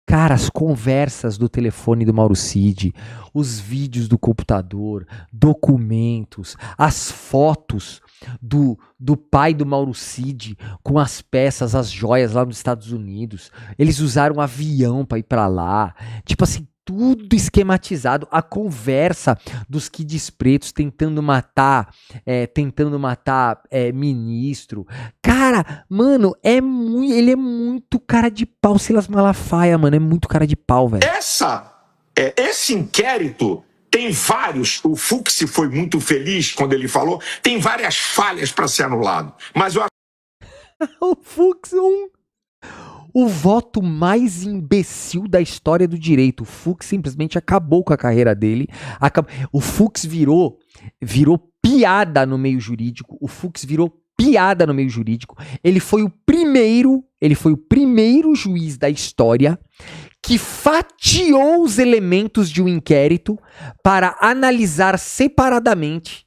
Speaker 2: Cara, as conversas do telefone do Mauro Cid, os vídeos do computador, documentos, as fotos do pai do Mauro Cid com as peças, as joias lá nos Estados Unidos. Eles usaram um avião para ir para lá. Tipo assim, tudo esquematizado. A conversa dos Kids Pretos tentando matar ministro. Cara, mano, ele é muito cara de pau, Silas Malafaia, mano. É muito cara de pau, velho.
Speaker 1: Esse inquérito tem vários. O Fux foi muito feliz quando ele falou. Tem várias falhas para ser anulado. Mas eu...
Speaker 2: O Fux o voto mais imbecil da história do direito. O Fux simplesmente acabou com a carreira dele. O Fux virou piada no meio jurídico. O Fux virou piada no meio jurídico. Ele foi o primeiro juiz da história que fatiou os elementos de um inquérito para analisar separadamente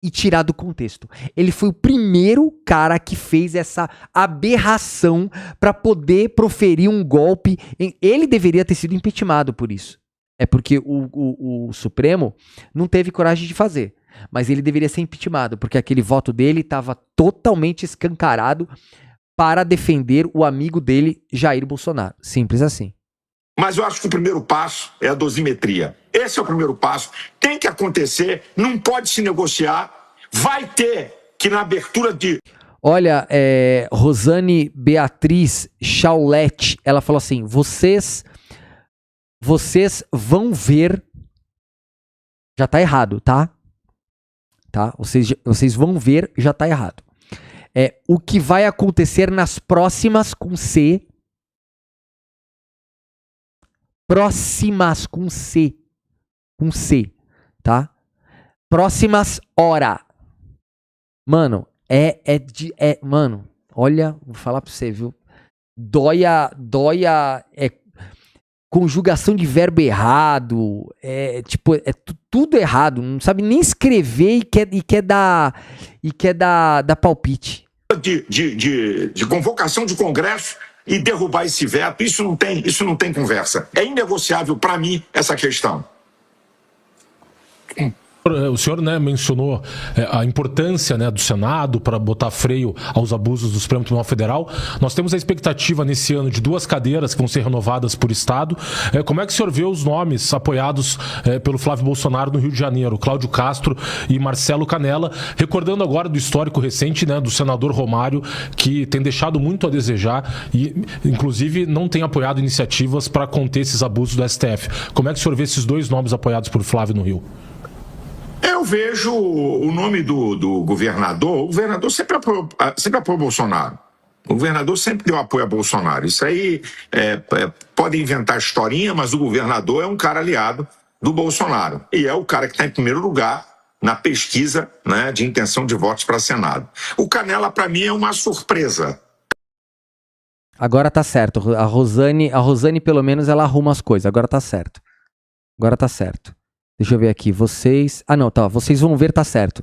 Speaker 2: e tirar do contexto. Ele foi o primeiro cara que fez essa aberração para poder proferir um golpe. Ele deveria ter sido impeachmentado por isso. É porque o Supremo não teve coragem de fazer. Mas ele deveria ser impeachmentado, porque aquele voto dele estava totalmente escancarado para defender o amigo dele, Jair Bolsonaro. Simples assim.
Speaker 1: Mas eu acho que o primeiro passo é a dosimetria. Esse é o primeiro passo. Tem que acontecer, não pode se negociar. Vai ter que na abertura de...
Speaker 2: Olha, Rosane Beatriz Chaulete, ela falou assim, vocês vão ver... Já tá errado, tá? Vocês vão ver, já tá errado. O que vai acontecer nas próximas, com C, Próximas com C, tá? Próximas hora. Mano, mano, olha, vou falar pra você, viu? Doia, conjugação de verbo errado, tudo errado, não sabe nem escrever e quer dar palpite.
Speaker 1: De convocação de congresso e derrubar esse veto, isso não tem conversa. É inegociável para mim essa questão.
Speaker 3: O senhor, né, mencionou a importância, né, do Senado para botar freio aos abusos do Supremo Tribunal Federal. Nós temos a expectativa nesse ano de 2 cadeiras que vão ser renovadas por Estado. Como é que o senhor vê os nomes apoiados pelo Flávio Bolsonaro no Rio de Janeiro? Cláudio Castro e Marcelo Canella. Recordando agora do histórico recente, né, do senador Romário, que tem deixado muito a desejar e, inclusive, não tem apoiado iniciativas para conter esses abusos do STF. Como é que o senhor vê esses 2 nomes apoiados por Flávio no Rio?
Speaker 1: Eu vejo o nome do governador. O governador sempre apoiou Bolsonaro. O governador sempre deu apoio a Bolsonaro. Isso aí pode inventar historinha, mas o governador é um cara aliado do Bolsonaro. E é o cara que está em primeiro lugar na pesquisa, né, de intenção de votos para Senado. O Canella, para mim, é uma surpresa.
Speaker 2: Agora tá certo. A Rosane, pelo menos, ela arruma as coisas. Agora tá certo. Deixa eu ver aqui, vocês... Ah, não, tá, vocês vão ver, tá certo.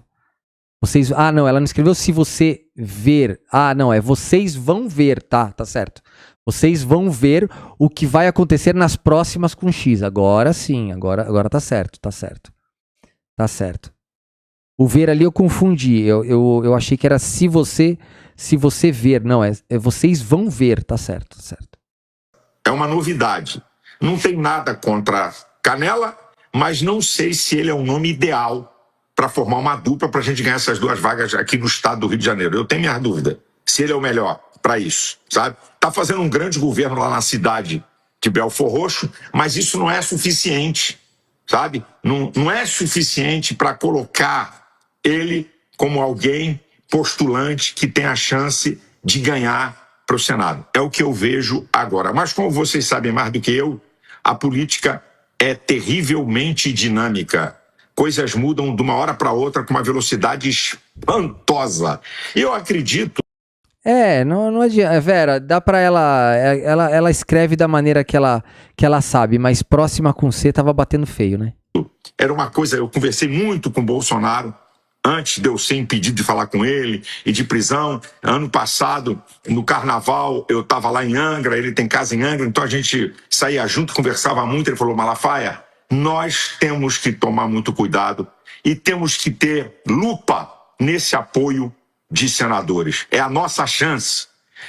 Speaker 2: Ah, não, ela não escreveu se você ver. Ah, não, é vocês vão ver, tá certo. Vocês vão ver o que vai acontecer nas próximas com X. Agora sim, agora tá certo. Tá certo. O ver ali eu confundi, eu achei que era se você ver. Não, é vocês vão ver, tá certo.
Speaker 1: É uma novidade. Não tem nada contra Canella, mas não sei se ele é o nome ideal para formar uma dupla para a gente ganhar essas 2 vagas aqui no estado do Rio de Janeiro. Eu tenho minha dúvida se ele é o melhor para isso, sabe? Tá fazendo um grande governo lá na cidade de Belford Roxo, mas isso não é suficiente, sabe? Não é suficiente para colocar ele como alguém postulante que tem a chance de ganhar para o Senado. É o que eu vejo agora. Mas como vocês sabem mais do que eu, a política é terrivelmente dinâmica. Coisas mudam de uma hora para outra com uma velocidade espantosa. Eu acredito...
Speaker 2: Não adianta. Vera, dá pra ela escreve da maneira que ela sabe, mas próxima com C tava batendo feio, né?
Speaker 1: Era uma coisa, eu conversei muito com o Bolsonaro, antes de eu ser impedido de falar com ele e de prisão. Ano passado, no carnaval, eu estava lá em Angra, ele tem casa em Angra, então a gente saía junto, conversava muito. Ele falou: Malafaia, nós temos que tomar muito cuidado e temos que ter lupa nesse apoio de senadores. É a nossa chance.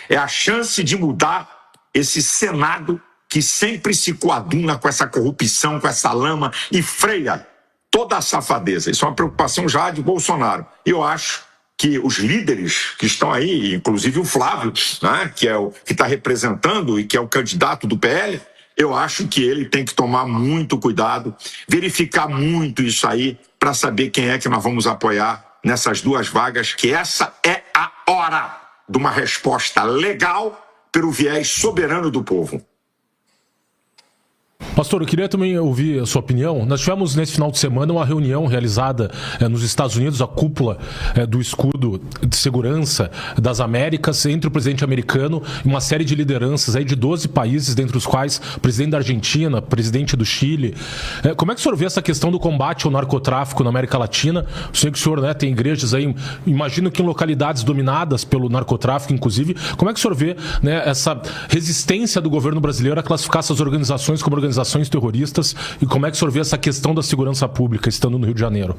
Speaker 1: É a chance de mudar esse Senado que sempre se coaduna com essa corrupção, com essa lama e freia toda a safadeza. Isso é uma preocupação já de Bolsonaro. Eu acho que os líderes que estão aí, inclusive o Flávio, né, que é o que está representando e que é o candidato do PL, eu acho que ele tem que tomar muito cuidado, verificar muito isso aí para saber quem é que nós vamos apoiar nessas 2 vagas, que essa é a hora de uma resposta legal pelo viés soberano do povo.
Speaker 3: Pastor, eu queria também ouvir a sua opinião. Nós tivemos nesse final de semana uma reunião realizada nos Estados Unidos, a cúpula do escudo de segurança das Américas, entre o presidente americano e uma série de lideranças aí de 12 países, dentre os quais o presidente da Argentina, presidente do Chile. Como é que o senhor vê essa questão do combate ao narcotráfico na América Latina? Eu sei que o senhor, né, tem igrejas aí, imagino que em localidades dominadas pelo narcotráfico, inclusive. Como é que o senhor vê, né, essa resistência do governo brasileiro a classificar essas organizações como organizações terroristas, e como é que o senhor vê essa questão da segurança pública estando no Rio de Janeiro?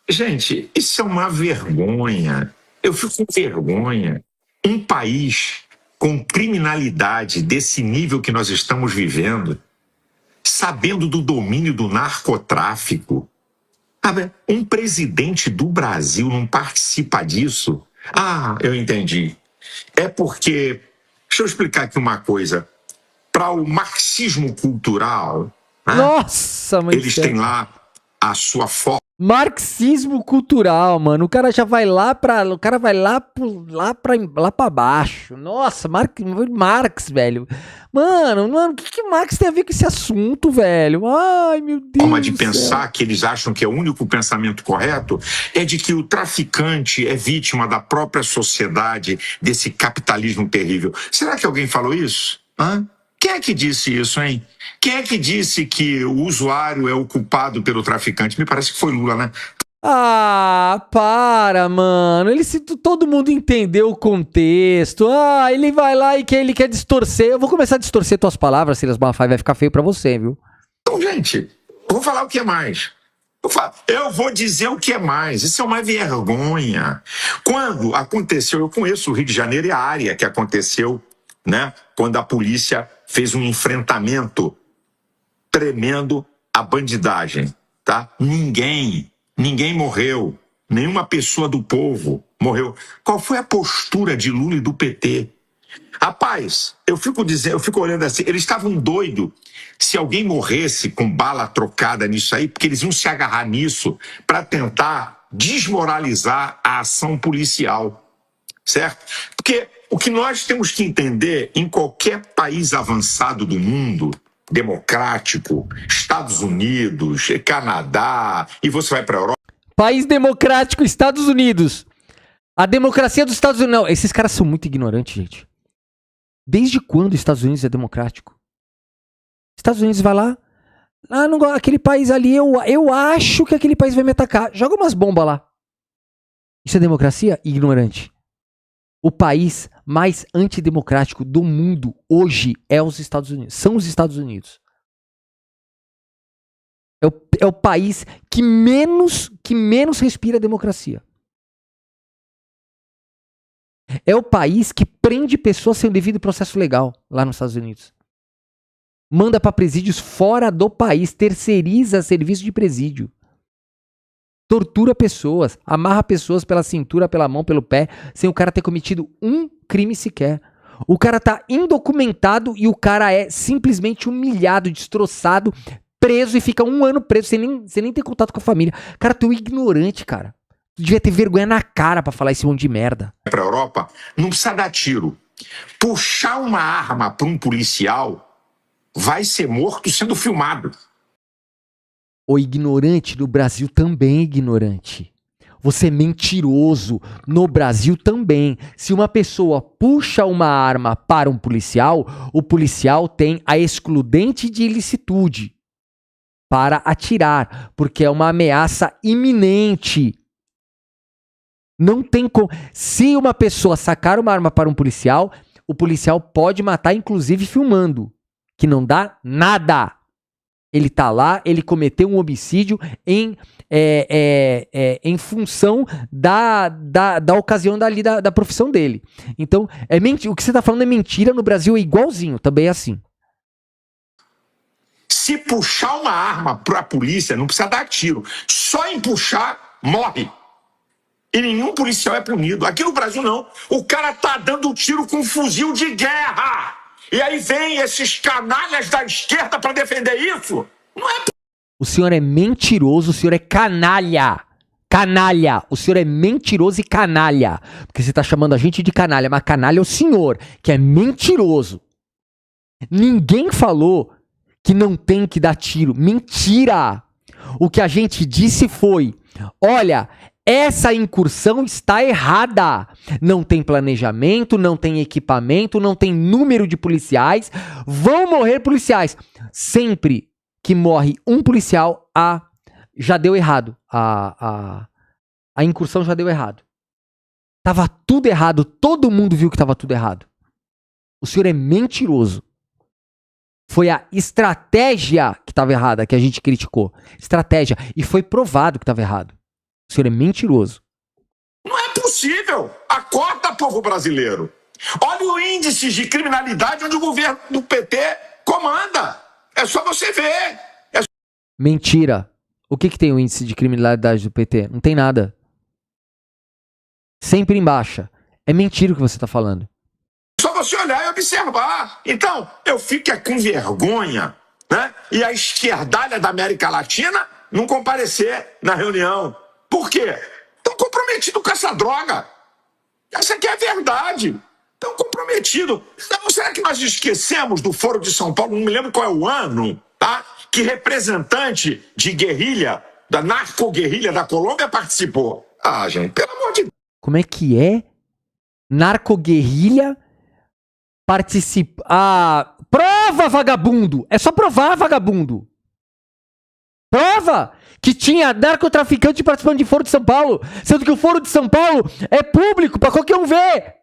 Speaker 1: Gente, isso é uma vergonha. Eu fico com vergonha. Um país com criminalidade desse nível que nós estamos vivendo, sabendo do domínio do narcotráfico, um presidente do Brasil não participa disso? Ah, eu entendi. É porque, deixa eu explicar aqui uma coisa. Para o marxismo cultural,
Speaker 2: nossa,
Speaker 1: eles têm lá a sua forma
Speaker 2: Marxismo cultural, mano. O cara já vai lá pra. O cara vai lá pra baixo. Nossa, Marx, velho. Mano, o que Marx tem a ver com esse assunto, velho? Ai, meu Deus.
Speaker 1: Forma de pensar que eles acham que é o único pensamento correto é de que o traficante é vítima da própria sociedade, desse capitalismo terrível. Será que alguém falou isso? Hã? Quem é que disse isso, hein? Quem é que disse que o usuário é o culpado pelo traficante? Me parece que foi Lula, né?
Speaker 2: Ah, para, mano. Todo mundo entendeu o contexto. Ah, ele vai lá e ele quer distorcer. Eu vou começar a distorcer tuas palavras, Silas Malafaia, vai ficar feio pra você, viu?
Speaker 1: Então, gente, eu vou falar o que é mais. Eu vou dizer o que é mais. Isso é uma vergonha. Quando aconteceu, eu conheço o Rio de Janeiro e a área que aconteceu, né? Quando a polícia fez um enfrentamento tremendo à bandidagem, tá? Ninguém morreu, nenhuma pessoa do povo morreu. Qual foi a postura de Lula e do PT? Rapaz, eu fico olhando assim, eles estavam doidos se alguém morresse com bala trocada nisso aí, porque eles iam se agarrar nisso para tentar desmoralizar a ação policial, certo? Porque o que nós temos que entender em qualquer país avançado do mundo, democrático, Estados Unidos, Canadá, e você vai para a Europa.
Speaker 2: País democrático, Estados Unidos. A democracia dos Estados Unidos. Não, esses caras são muito ignorantes, gente. Desde quando os Estados Unidos é democrático? Estados Unidos vai lá. Ah, não, aquele país ali, eu acho que aquele país vai me atacar. Joga umas bombas lá. Isso é democracia? Ignorante. O país mais antidemocrático do mundo hoje é os Estados Unidos. São os Estados Unidos. É o país que menos respira democracia. É o país que prende pessoas sem o devido processo legal lá nos Estados Unidos. Manda para presídios fora do país, terceiriza serviço de presídio. Tortura pessoas, amarra pessoas pela cintura, pela mão, pelo pé, sem o cara ter cometido um crime sequer. O cara tá indocumentado e o cara é simplesmente humilhado, destroçado, preso e fica 1 ano preso sem nem ter contato com a família. Cara, tu é ignorante, cara. Tu devia ter vergonha na cara pra falar esse monte de merda.
Speaker 1: Pra Europa, não precisa dar tiro. Puxar uma arma pra um policial vai ser morto sendo filmado.
Speaker 2: O ignorante no Brasil também é ignorante. Você é mentiroso no Brasil também. Se uma pessoa puxa uma arma para um policial, o policial tem a excludente de ilicitude para atirar, porque é uma ameaça iminente. Não tem como. Se uma pessoa sacar uma arma para um policial, o policial pode matar, inclusive filmando, que não dá nada. Ele tá lá, ele cometeu um homicídio em função da ocasião da profissão dele. Então, o que você tá falando é mentira, no Brasil é igualzinho, também é assim.
Speaker 1: Se puxar uma arma pra polícia, não precisa dar tiro. Só em puxar, morre. E nenhum policial é punido. Aqui no Brasil, não. O cara tá dando tiro com um fuzil de guerra. E aí vem esses canalhas da esquerda pra defender isso? Não é.
Speaker 2: O senhor é mentiroso, o senhor é canalha. Canalha. O senhor é mentiroso e canalha. Porque você tá chamando a gente de canalha, mas canalha é o senhor, que é mentiroso. Ninguém falou que não tem que dar tiro. Mentira! O que a gente disse foi: olha, essa incursão está errada. Não tem planejamento, não tem equipamento, não tem número de policiais. Vão morrer policiais. Sempre que morre um policial, já deu errado. A incursão já deu errado. Tava tudo errado. Todo mundo viu que tava tudo errado. O senhor é mentiroso. Foi a estratégia que estava errada, que a gente criticou. Estratégia. E foi provado que estava errado. O senhor é mentiroso.
Speaker 1: Não é possível. Acorda, povo brasileiro. Olha o índice de criminalidade onde o governo do PT comanda. É só você ver.
Speaker 2: Mentira. O que tem o índice de criminalidade do PT? Não tem nada. Sempre em baixa. É mentira o que você está falando.
Speaker 1: Só você olhar e observar. Então, eu fico com vergonha, né? E a esquerdalha da América Latina não comparecer na reunião. Por quê? Estão comprometidos com essa droga. Essa aqui é a verdade. Estão comprometidos. Então, será que nós esquecemos do Foro de São Paulo? Não me lembro qual é o ano, tá? Que representante de guerrilha, da narco-guerrilha da Colômbia participou. Ah, gente, pelo amor de Deus.
Speaker 2: Como é que é? Narco-guerrilha participa... Ah, prova, vagabundo! É só provar, vagabundo! Prova que tinha narcotraficante participando de Foro de São Paulo, sendo que o Foro de São Paulo é público pra qualquer um ver.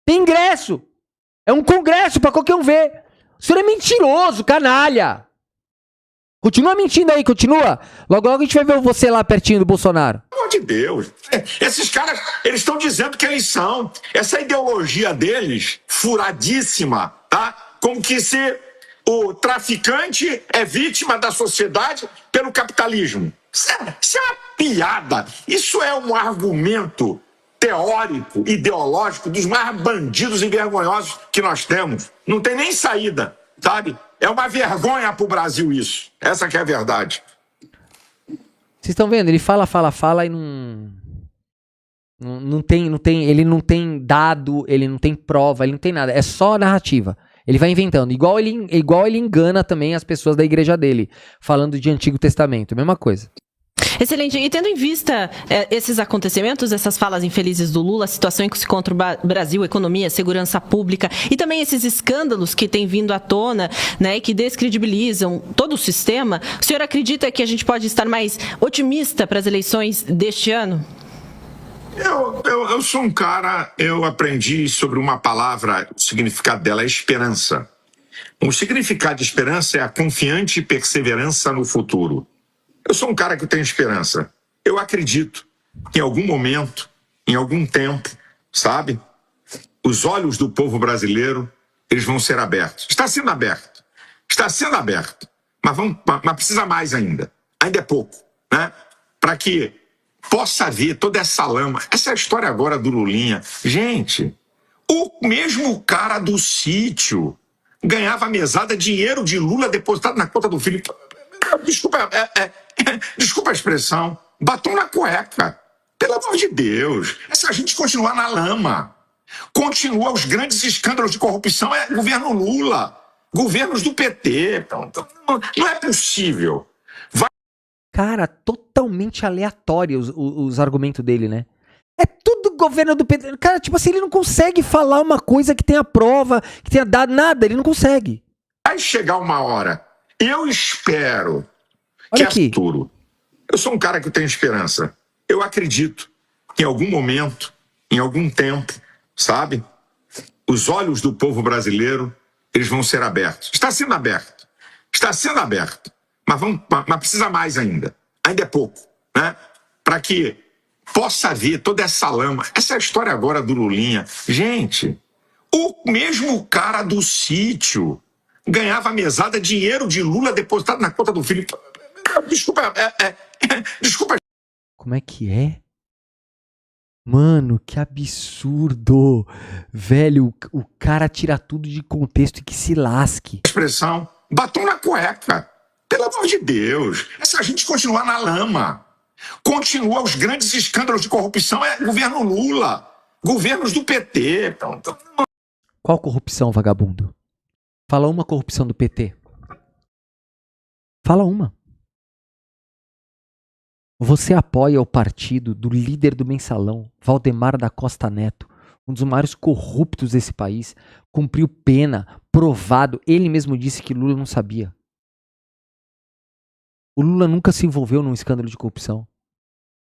Speaker 2: Tem ingresso. É um congresso pra qualquer um ver. O senhor é mentiroso, canalha. Continua mentindo aí, continua. Logo, logo a gente vai ver você lá pertinho do Bolsonaro.
Speaker 1: Pelo amor de Deus. Esses caras, eles estão dizendo que eles são. Essa ideologia deles, furadíssima, tá? Como que se o traficante é vítima da sociedade pelo capitalismo. Isso é uma piada. Isso é um argumento teórico, ideológico, dos mais bandidos e vergonhosos que nós temos. Não tem nem saída, sabe? É uma vergonha pro Brasil isso. Essa que é a verdade.
Speaker 2: Vocês estão vendo? Ele fala e não tem, ele não tem dado, ele não tem prova, ele não tem nada. É só narrativa. Ele vai inventando. Igual ele engana também as pessoas da igreja dele, falando de Antigo Testamento. Mesma coisa.
Speaker 6: Excelente. E tendo em vista esses acontecimentos, essas falas infelizes do Lula, a situação em que se encontra o Brasil, economia, segurança pública e também esses escândalos que têm vindo à tona, né, e que descredibilizam todo o sistema, o senhor acredita que a gente pode estar mais otimista para as eleições deste ano?
Speaker 1: Eu sou um cara, eu aprendi sobre uma palavra, o significado dela é esperança. O significado de esperança é a confiante perseverança no futuro. Eu sou um cara que tem esperança. Eu acredito que em algum momento, em algum tempo, sabe? Os olhos do povo brasileiro, eles vão ser abertos. Está sendo aberto. Está sendo aberto. Mas precisa mais ainda. Ainda é pouco, né? Para que possa ver toda essa lama. Essa é a história agora do Lulinha. Gente, o mesmo cara do sítio ganhava mesada, dinheiro de Lula depositado na conta do filho. Desculpa a expressão, batom na cueca. Pelo amor de Deus, essa gente continua na lama. Continua os grandes escândalos de corrupção, é governo Lula, governos do PT. Não é possível.
Speaker 2: Cara, totalmente aleatório os argumentos dele, né? É tudo governo do PT. Cara, tipo assim, ele não consegue falar uma coisa que tenha prova, que tenha dado nada, ele não consegue.
Speaker 1: Vai chegar uma hora. Eu espero
Speaker 2: Olha
Speaker 1: que é futuro. Eu sou um cara que tem esperança. Eu acredito que em algum momento, em algum tempo, sabe? Os olhos do povo brasileiro, eles vão ser abertos. Está sendo aberto. Está sendo aberto. Mas precisa mais ainda. Ainda é pouco, né? Para que possa ver toda essa lama. Essa é a história agora do Lulinha. Gente, o mesmo cara do sítio ganhava mesada, dinheiro de Lula depositado na conta do filho. Desculpa.
Speaker 2: Como é que é? Mano, que absurdo. Velho, o cara tira tudo de contexto e que se lasque.
Speaker 1: Expressão, batom na cueca. Pelo amor de Deus, essa gente continua na lama. Continua os grandes escândalos de corrupção, é governo Lula, governos do PT.
Speaker 2: Qual corrupção, vagabundo? Fala uma corrupção do PT. Fala uma. Você apoia o partido do líder do Mensalão, Valdemar da Costa Neto, um dos maiores corruptos desse país, cumpriu pena, provado, ele mesmo disse que Lula não sabia. O Lula nunca se envolveu num escândalo de corrupção.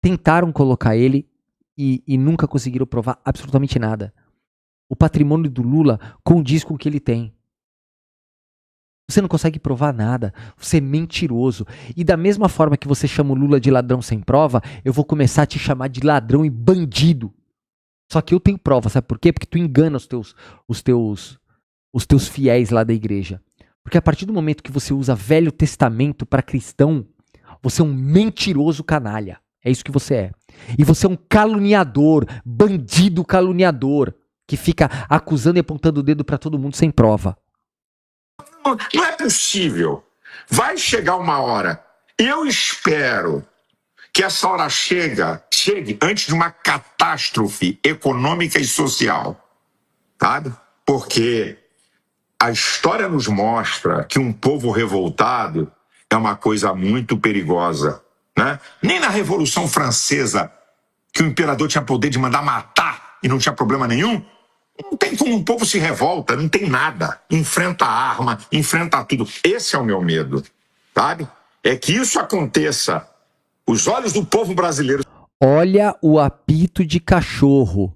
Speaker 2: Tentaram colocar ele e nunca conseguiram provar absolutamente nada. O patrimônio do Lula condiz com o que ele tem. Você não consegue provar nada. Você é mentiroso. E da mesma forma que você chama o Lula de ladrão sem prova, eu vou começar a te chamar de ladrão e bandido. Só que eu tenho prova, sabe por quê? Porque tu engana os teus fiéis lá da igreja. Porque a partir do momento que você usa Velho Testamento para cristão, você é um mentiroso canalha. É isso que você é. E você é um caluniador, bandido caluniador, que fica acusando e apontando o dedo para todo mundo sem prova.
Speaker 1: Não é possível. Vai chegar uma hora. E eu espero que essa hora chegue antes de uma catástrofe econômica e social, sabe? Porque a história nos mostra que um povo revoltado é uma coisa muito perigosa, né? Nem na Revolução Francesa, que o imperador tinha poder de mandar matar e não tinha problema nenhum, não tem como um povo se revolta, não tem nada. Enfrenta a arma, enfrenta tudo. Esse é o meu medo, sabe? É que isso aconteça. Os olhos do povo brasileiro.
Speaker 2: Olha o apito de cachorro.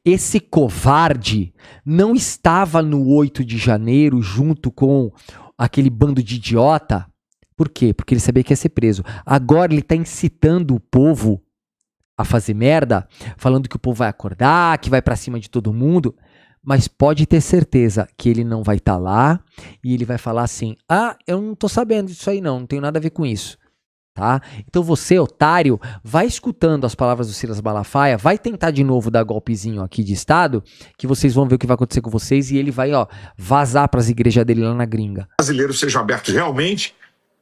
Speaker 2: Esse covarde não estava no 8 de janeiro junto com aquele bando de idiota. Por quê? Porque ele sabia que ia ser preso. Agora ele está incitando o povo a fazer merda, falando que o povo vai acordar, que vai pra cima de todo mundo, mas pode ter certeza que ele não vai estar lá e ele vai falar assim: ah, eu não tô sabendo disso aí não tenho nada a ver com isso, tá? Então você, otário, vai escutando as palavras do Silas Malafaia, vai tentar de novo dar golpezinho aqui de estado, que vocês vão ver o que vai acontecer com vocês e ele vai, vazar pras igrejas dele lá na gringa.
Speaker 1: Brasileiros sejam abertos realmente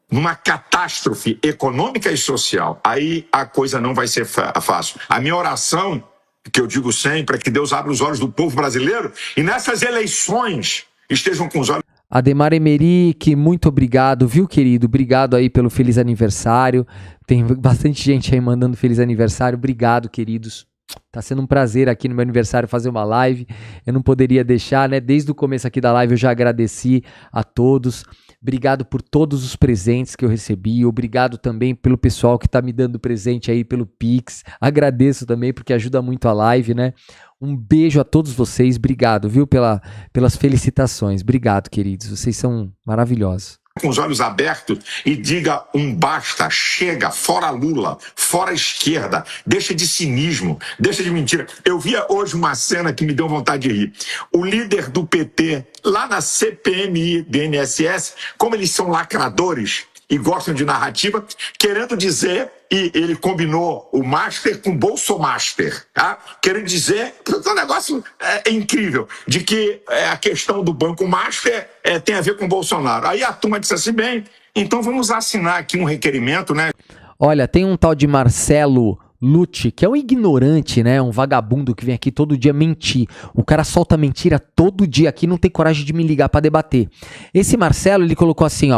Speaker 1: numa catástrofe econômica e social, aí a coisa não vai ser fácil. A minha oração, que eu digo sempre, é que Deus abra os olhos do povo brasileiro e nessas eleições estejam com os olhos...
Speaker 2: Ademar Emerick, muito obrigado, viu, querido? Obrigado aí pelo feliz aniversário. Tem bastante gente aí mandando feliz aniversário. Obrigado, queridos. Tá sendo um prazer aqui no meu aniversário fazer uma live. Eu não poderia deixar, né? Desde o começo aqui da live eu já agradeci a todos. Obrigado por todos os presentes que eu recebi. Obrigado também pelo pessoal que tá me dando presente aí pelo Pix. Agradeço também porque ajuda muito a live, né? Um beijo a todos vocês. Obrigado, viu, pelas felicitações. Obrigado, queridos. Vocês são maravilhosos.
Speaker 1: Com os olhos abertos e diga um basta, chega, fora Lula, fora esquerda, deixa de cinismo, deixa de mentira. Eu via hoje uma cena que me deu vontade de rir. O líder do PT, lá na CPMI, DNSS, como eles são lacradores e gostam de narrativa, querendo dizer, e ele combinou o Master com Bolsomaster, tá? Querendo dizer, o negócio é incrível, de que a questão do Banco Master tem a ver com Bolsonaro. Aí a turma disse assim, bem, então vamos assinar aqui um requerimento, né?
Speaker 2: Olha, tem um tal de Marcelo Lute, que é um ignorante, né? Um vagabundo que vem aqui todo dia mentir. O cara solta mentira todo dia aqui, não tem coragem de me ligar pra debater. Esse Marcelo, ele colocou assim,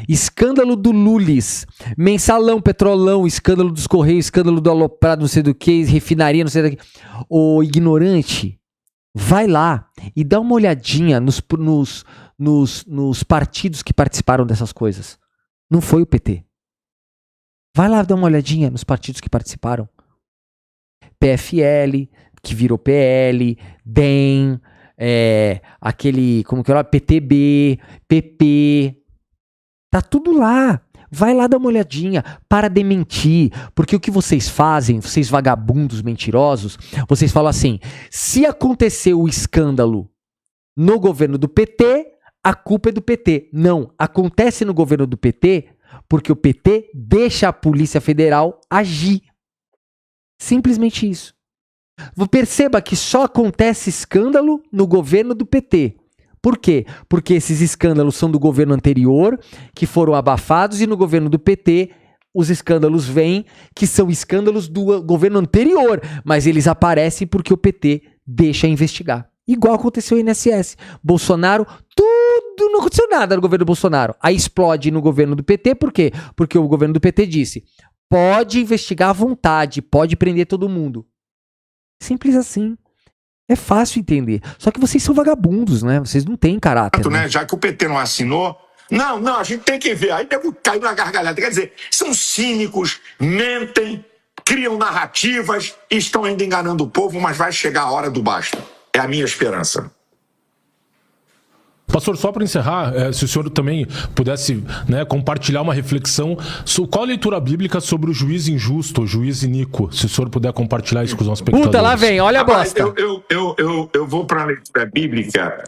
Speaker 2: escândalo do Lulis, mensalão, petrolão, escândalo dos Correios, escândalo do Aloprado, não sei do que, refinaria, não sei do que. Ô ignorante, vai lá e dá uma olhadinha nos partidos que participaram dessas coisas. Não foi o PT. Vai lá dar uma olhadinha nos partidos que participaram. PFL, que virou PL, DEM, aquele, como que era? PTB, PP. Tá tudo lá. Vai lá dar uma olhadinha. Para de mentir. Porque o que vocês fazem, vocês vagabundos mentirosos, vocês falam assim, se aconteceu o escândalo no governo do PT, a culpa é do PT. Não, acontece no governo do PT porque o PT deixa a Polícia Federal agir. Simplesmente isso. Perceba que só acontece escândalo no governo do PT. Por quê? Porque esses escândalos são do governo anterior, que foram abafados, e no governo do PT os escândalos vêm, que são escândalos do governo anterior, mas eles aparecem porque o PT deixa investigar. Igual aconteceu no INSS. Bolsonaro, não aconteceu nada no governo do Bolsonaro. Aí explode no governo do PT, por quê? Porque o governo do PT disse, pode investigar à vontade, pode prender todo mundo. Simples assim. É fácil entender. Só que vocês são vagabundos, né? Vocês não têm caráter.
Speaker 1: Né? Já que o PT não assinou, não, a gente tem que ver. Aí caiu na gargalhada. Quer dizer, são cínicos, mentem, criam narrativas, estão ainda enganando o povo, mas vai chegar a hora do basta. É a minha esperança.
Speaker 3: Pastor, só para encerrar, se o senhor também pudesse, né, compartilhar uma reflexão, qual a leitura bíblica sobre o juiz injusto, o juiz iníquo? Se o senhor puder compartilhar isso com os nossos espectadores.
Speaker 2: Puta, lá vem, olha a bosta.
Speaker 1: Eu vou para a leitura bíblica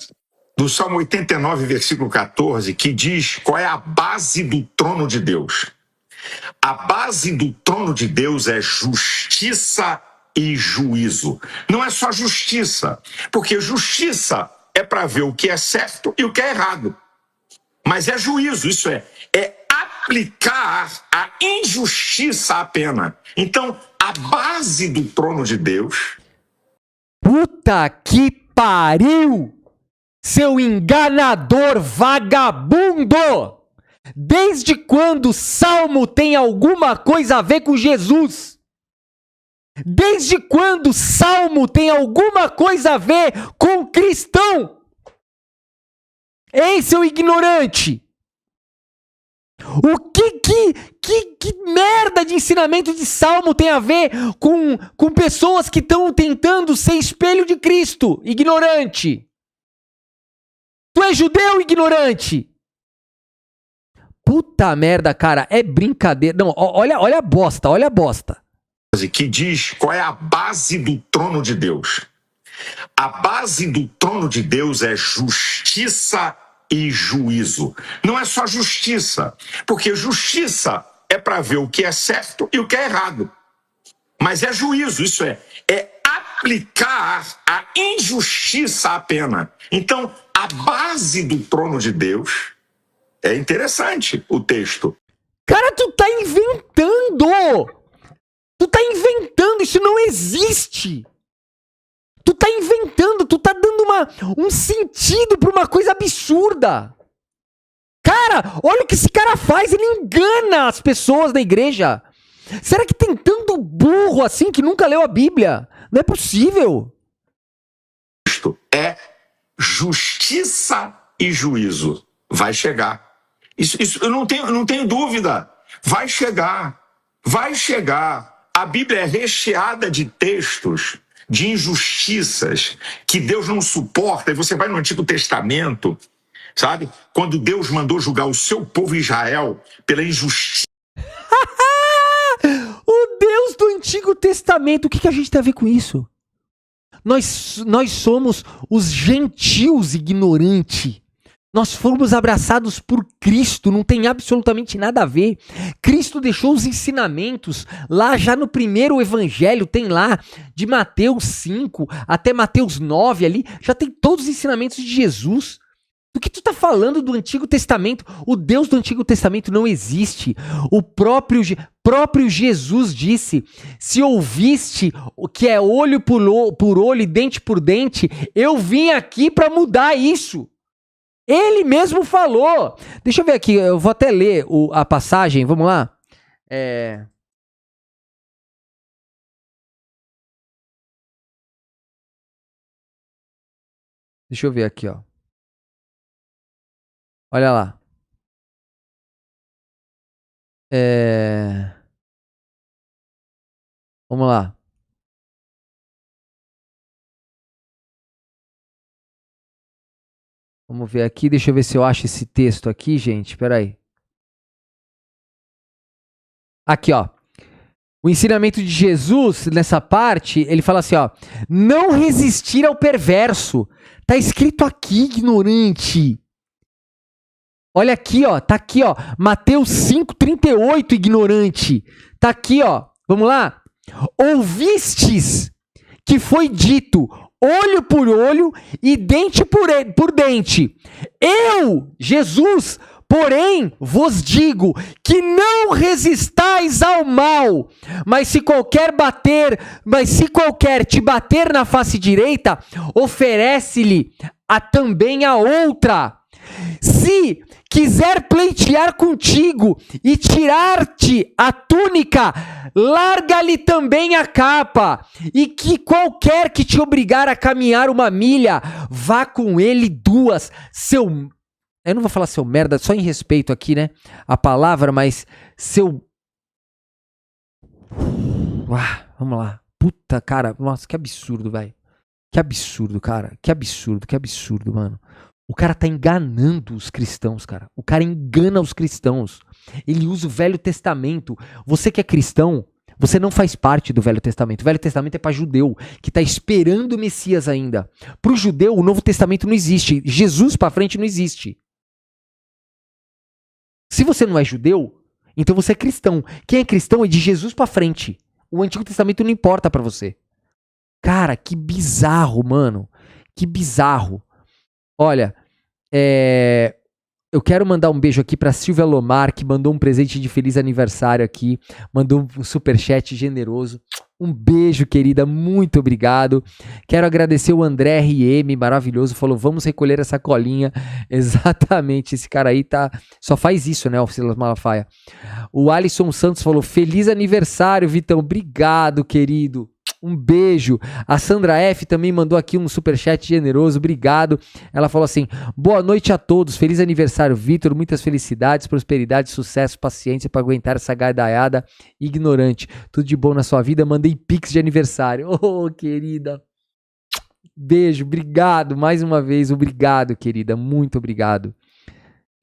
Speaker 1: do Salmo 89, versículo 14, que diz qual é a base do trono de Deus. A base do trono de Deus é justiça e juízo. Não é só justiça, porque justiça é para ver o que é certo e o que é errado. Mas é juízo, isso é aplicar a injustiça à pena. Então, a base do trono de Deus...
Speaker 2: Puta que pariu! Seu enganador vagabundo! Desde quando Salmo tem alguma coisa a ver com Jesus? Desde quando Salmo tem alguma coisa a ver com cristão? Ei, seu ignorante! O que merda de ensinamento de Salmo tem a ver com pessoas que estão tentando ser espelho de Cristo, ignorante? Tu é judeu, ignorante? Puta merda, cara, é brincadeira. Não, olha a bosta, olha a bosta.
Speaker 1: Que diz qual é a base do trono de Deus. A base do trono de Deus é justiça e juízo. Não é só justiça, porque justiça é para ver o que é certo e o que é errado. Mas é juízo, isso é aplicar a injustiça à pena. Então, a base do trono de Deus é interessante o texto.
Speaker 2: Cara, tu tá inventando! Tu tá inventando, isso não existe! Tu tá inventando, tu tá dando um sentido pra uma coisa absurda. Cara, olha o que esse cara faz, ele engana as pessoas da igreja. Será que tem tanto burro assim que nunca leu a Bíblia? Não é possível.
Speaker 1: Isto é justiça e juízo. Vai chegar. Isso eu não tenho dúvida. Vai chegar. Vai chegar. A Bíblia é recheada de textos de injustiças que Deus não suporta. E você vai no Antigo Testamento, sabe? Quando Deus mandou julgar o seu povo Israel pela injustiça.
Speaker 2: O Deus do Antigo Testamento, o que a gente tem a ver com isso? Nós somos os gentios ignorantes. Nós fomos abraçados por Cristo, não tem absolutamente nada a ver. Cristo deixou os ensinamentos lá já no primeiro evangelho, tem lá de Mateus 5 até Mateus 9 ali, já tem todos os ensinamentos de Jesus. Do que tu tá falando do Antigo Testamento? O Deus do Antigo Testamento não existe. O próprio Jesus disse, se ouviste o que é olho por olho e dente por dente, eu vim aqui para mudar isso. Ele mesmo falou. Deixa eu ver aqui, eu vou até ler a passagem, vamos lá. Deixa eu ver aqui, ó. Olha lá. Vamos lá. Vamos ver aqui, deixa eu ver se eu acho esse texto aqui, gente, peraí. Aqui, ó. O ensinamento de Jesus, nessa parte, ele fala assim, ó. Não resistir ao perverso. Tá escrito aqui, ignorante. Olha aqui, ó. Tá aqui, ó. Mateus 5,38, ignorante. Tá aqui, ó. Vamos lá. Ouvistes que foi dito... olho por olho e dente por dente. Eu, Jesus, porém, vos digo que não resistais ao mal, mas se qualquer te bater na face direita, oferece-lhe também a outra. Se quiser pleitear contigo e tirar-te a túnica, larga-lhe também a capa. E que qualquer que te obrigar a caminhar 1 milha, vá com ele 2. Eu não vou falar seu merda, só em respeito aqui, né? A palavra, mas seu... vamos lá. Puta, cara. Nossa, que absurdo, velho. Que absurdo, cara. Que absurdo, mano. O cara tá enganando os cristãos, cara. O cara engana os cristãos. Ele usa o Velho Testamento. Você que é cristão, você não faz parte do Velho Testamento. O Velho Testamento é para judeu, que tá esperando o Messias ainda. Pro judeu, o Novo Testamento não existe. Jesus pra frente não existe. Se você não é judeu, então você é cristão. Quem é cristão é de Jesus pra frente. O Antigo Testamento não importa pra você. Cara, que bizarro, mano. Que bizarro. Olha, Eu quero mandar um beijo aqui pra Silvia Lomar, que mandou um presente de feliz aniversário aqui, mandou um superchat generoso. Um beijo, querida, muito obrigado. Quero agradecer o André RM, maravilhoso, falou, vamos recolher essa colinha. Exatamente, esse cara aí só faz isso, né, o Silas Malafaia. O Alisson Santos falou, feliz aniversário, Vitão, obrigado, querido. Um beijo. A Sandra F também mandou aqui um superchat generoso, obrigado. Ela falou assim, boa noite a todos, feliz aniversário, Vitor, muitas felicidades, prosperidade, sucesso, paciência para aguentar essa gadaiada ignorante. Tudo de bom na sua vida, mandei pix de aniversário. Oh, querida. Beijo, obrigado mais uma vez, obrigado, querida, muito obrigado.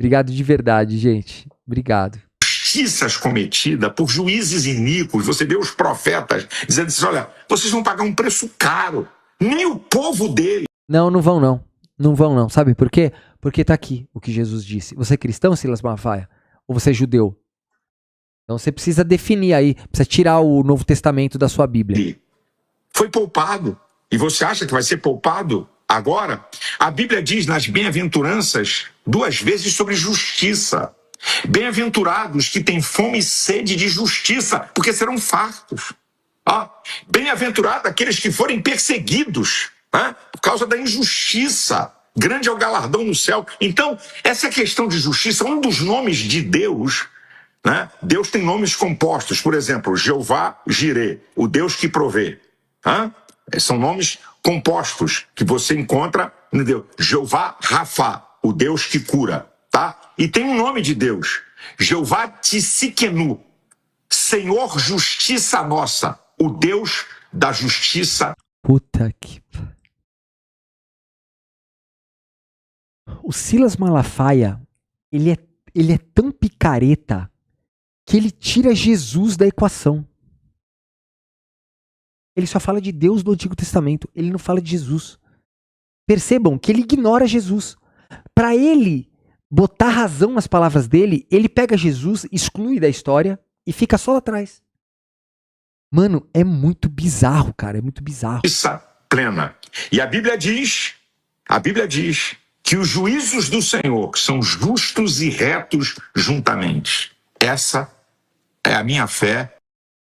Speaker 2: Obrigado de verdade, gente. Obrigado.
Speaker 1: Injustiças cometidas por juízes iníquos. Você vê os profetas dizendo assim, olha, vocês vão pagar um preço caro. Nem o povo dele.
Speaker 2: Não vão não. Não vão não. Sabe por quê? Porque tá aqui o que Jesus disse. Você é cristão, Silas Malafaia? Ou você é judeu? Então você precisa definir aí, precisa tirar o Novo Testamento da sua Bíblia.
Speaker 1: Foi poupado. E você acha que vai ser poupado agora? A Bíblia diz nas bem-aventuranças 2 vezes sobre justiça. Bem-aventurados que têm fome e sede de justiça, porque serão fartos. Bem-aventurados aqueles que forem perseguidos por causa da injustiça. Grande é o galardão no céu. Então, essa questão de justiça, um dos nomes de Deus, né? Deus tem nomes compostos. Por exemplo, Jeová Jirê, o Deus que provê. São nomes compostos que você encontra no Deus. Jeová Rafá, o Deus que cura. Tá? E tem um nome de Deus, Jeová Tsidkenu, Senhor Justiça Nossa, o Deus da Justiça.
Speaker 2: Puta que... O Silas Malafaia, ele é tão picareta que ele tira Jesus da equação. Ele só fala de Deus do Antigo Testamento, ele não fala de Jesus. Percebam que ele ignora Jesus. Para ele botar razão nas palavras dele, ele pega Jesus, exclui da história e fica só lá atrás. Mano, é muito bizarro, cara, é muito bizarro.
Speaker 1: Justiça plena. E a Bíblia diz que os juízos do Senhor são justos e retos juntamente. Essa é a minha fé.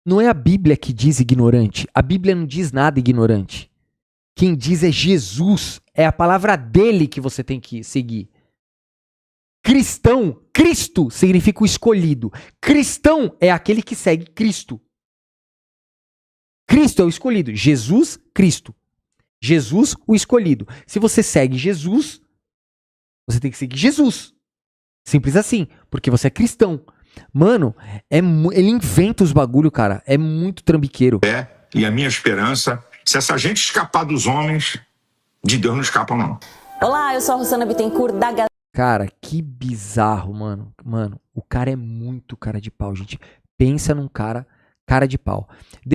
Speaker 2: Não é a Bíblia que diz ignorante. A Bíblia não diz nada ignorante. Quem diz é Jesus. É a palavra dele que você tem que seguir. Cristão, Cristo significa o escolhido. Cristão é aquele que segue Cristo. Cristo é o escolhido. Jesus, Cristo. Jesus, o escolhido. Se você segue Jesus, você tem que seguir Jesus. Simples assim, porque você é cristão. Mano, ele inventa os bagulho, cara. É muito trambiqueiro.
Speaker 1: E a minha esperança, se essa gente escapar dos homens, de Deus não escapa, não.
Speaker 7: Olá, eu sou a Rossana Bittencourt da Galera.
Speaker 2: Cara, que bizarro, mano. Mano, o cara é muito cara de pau, gente. Pensa num cara de pau.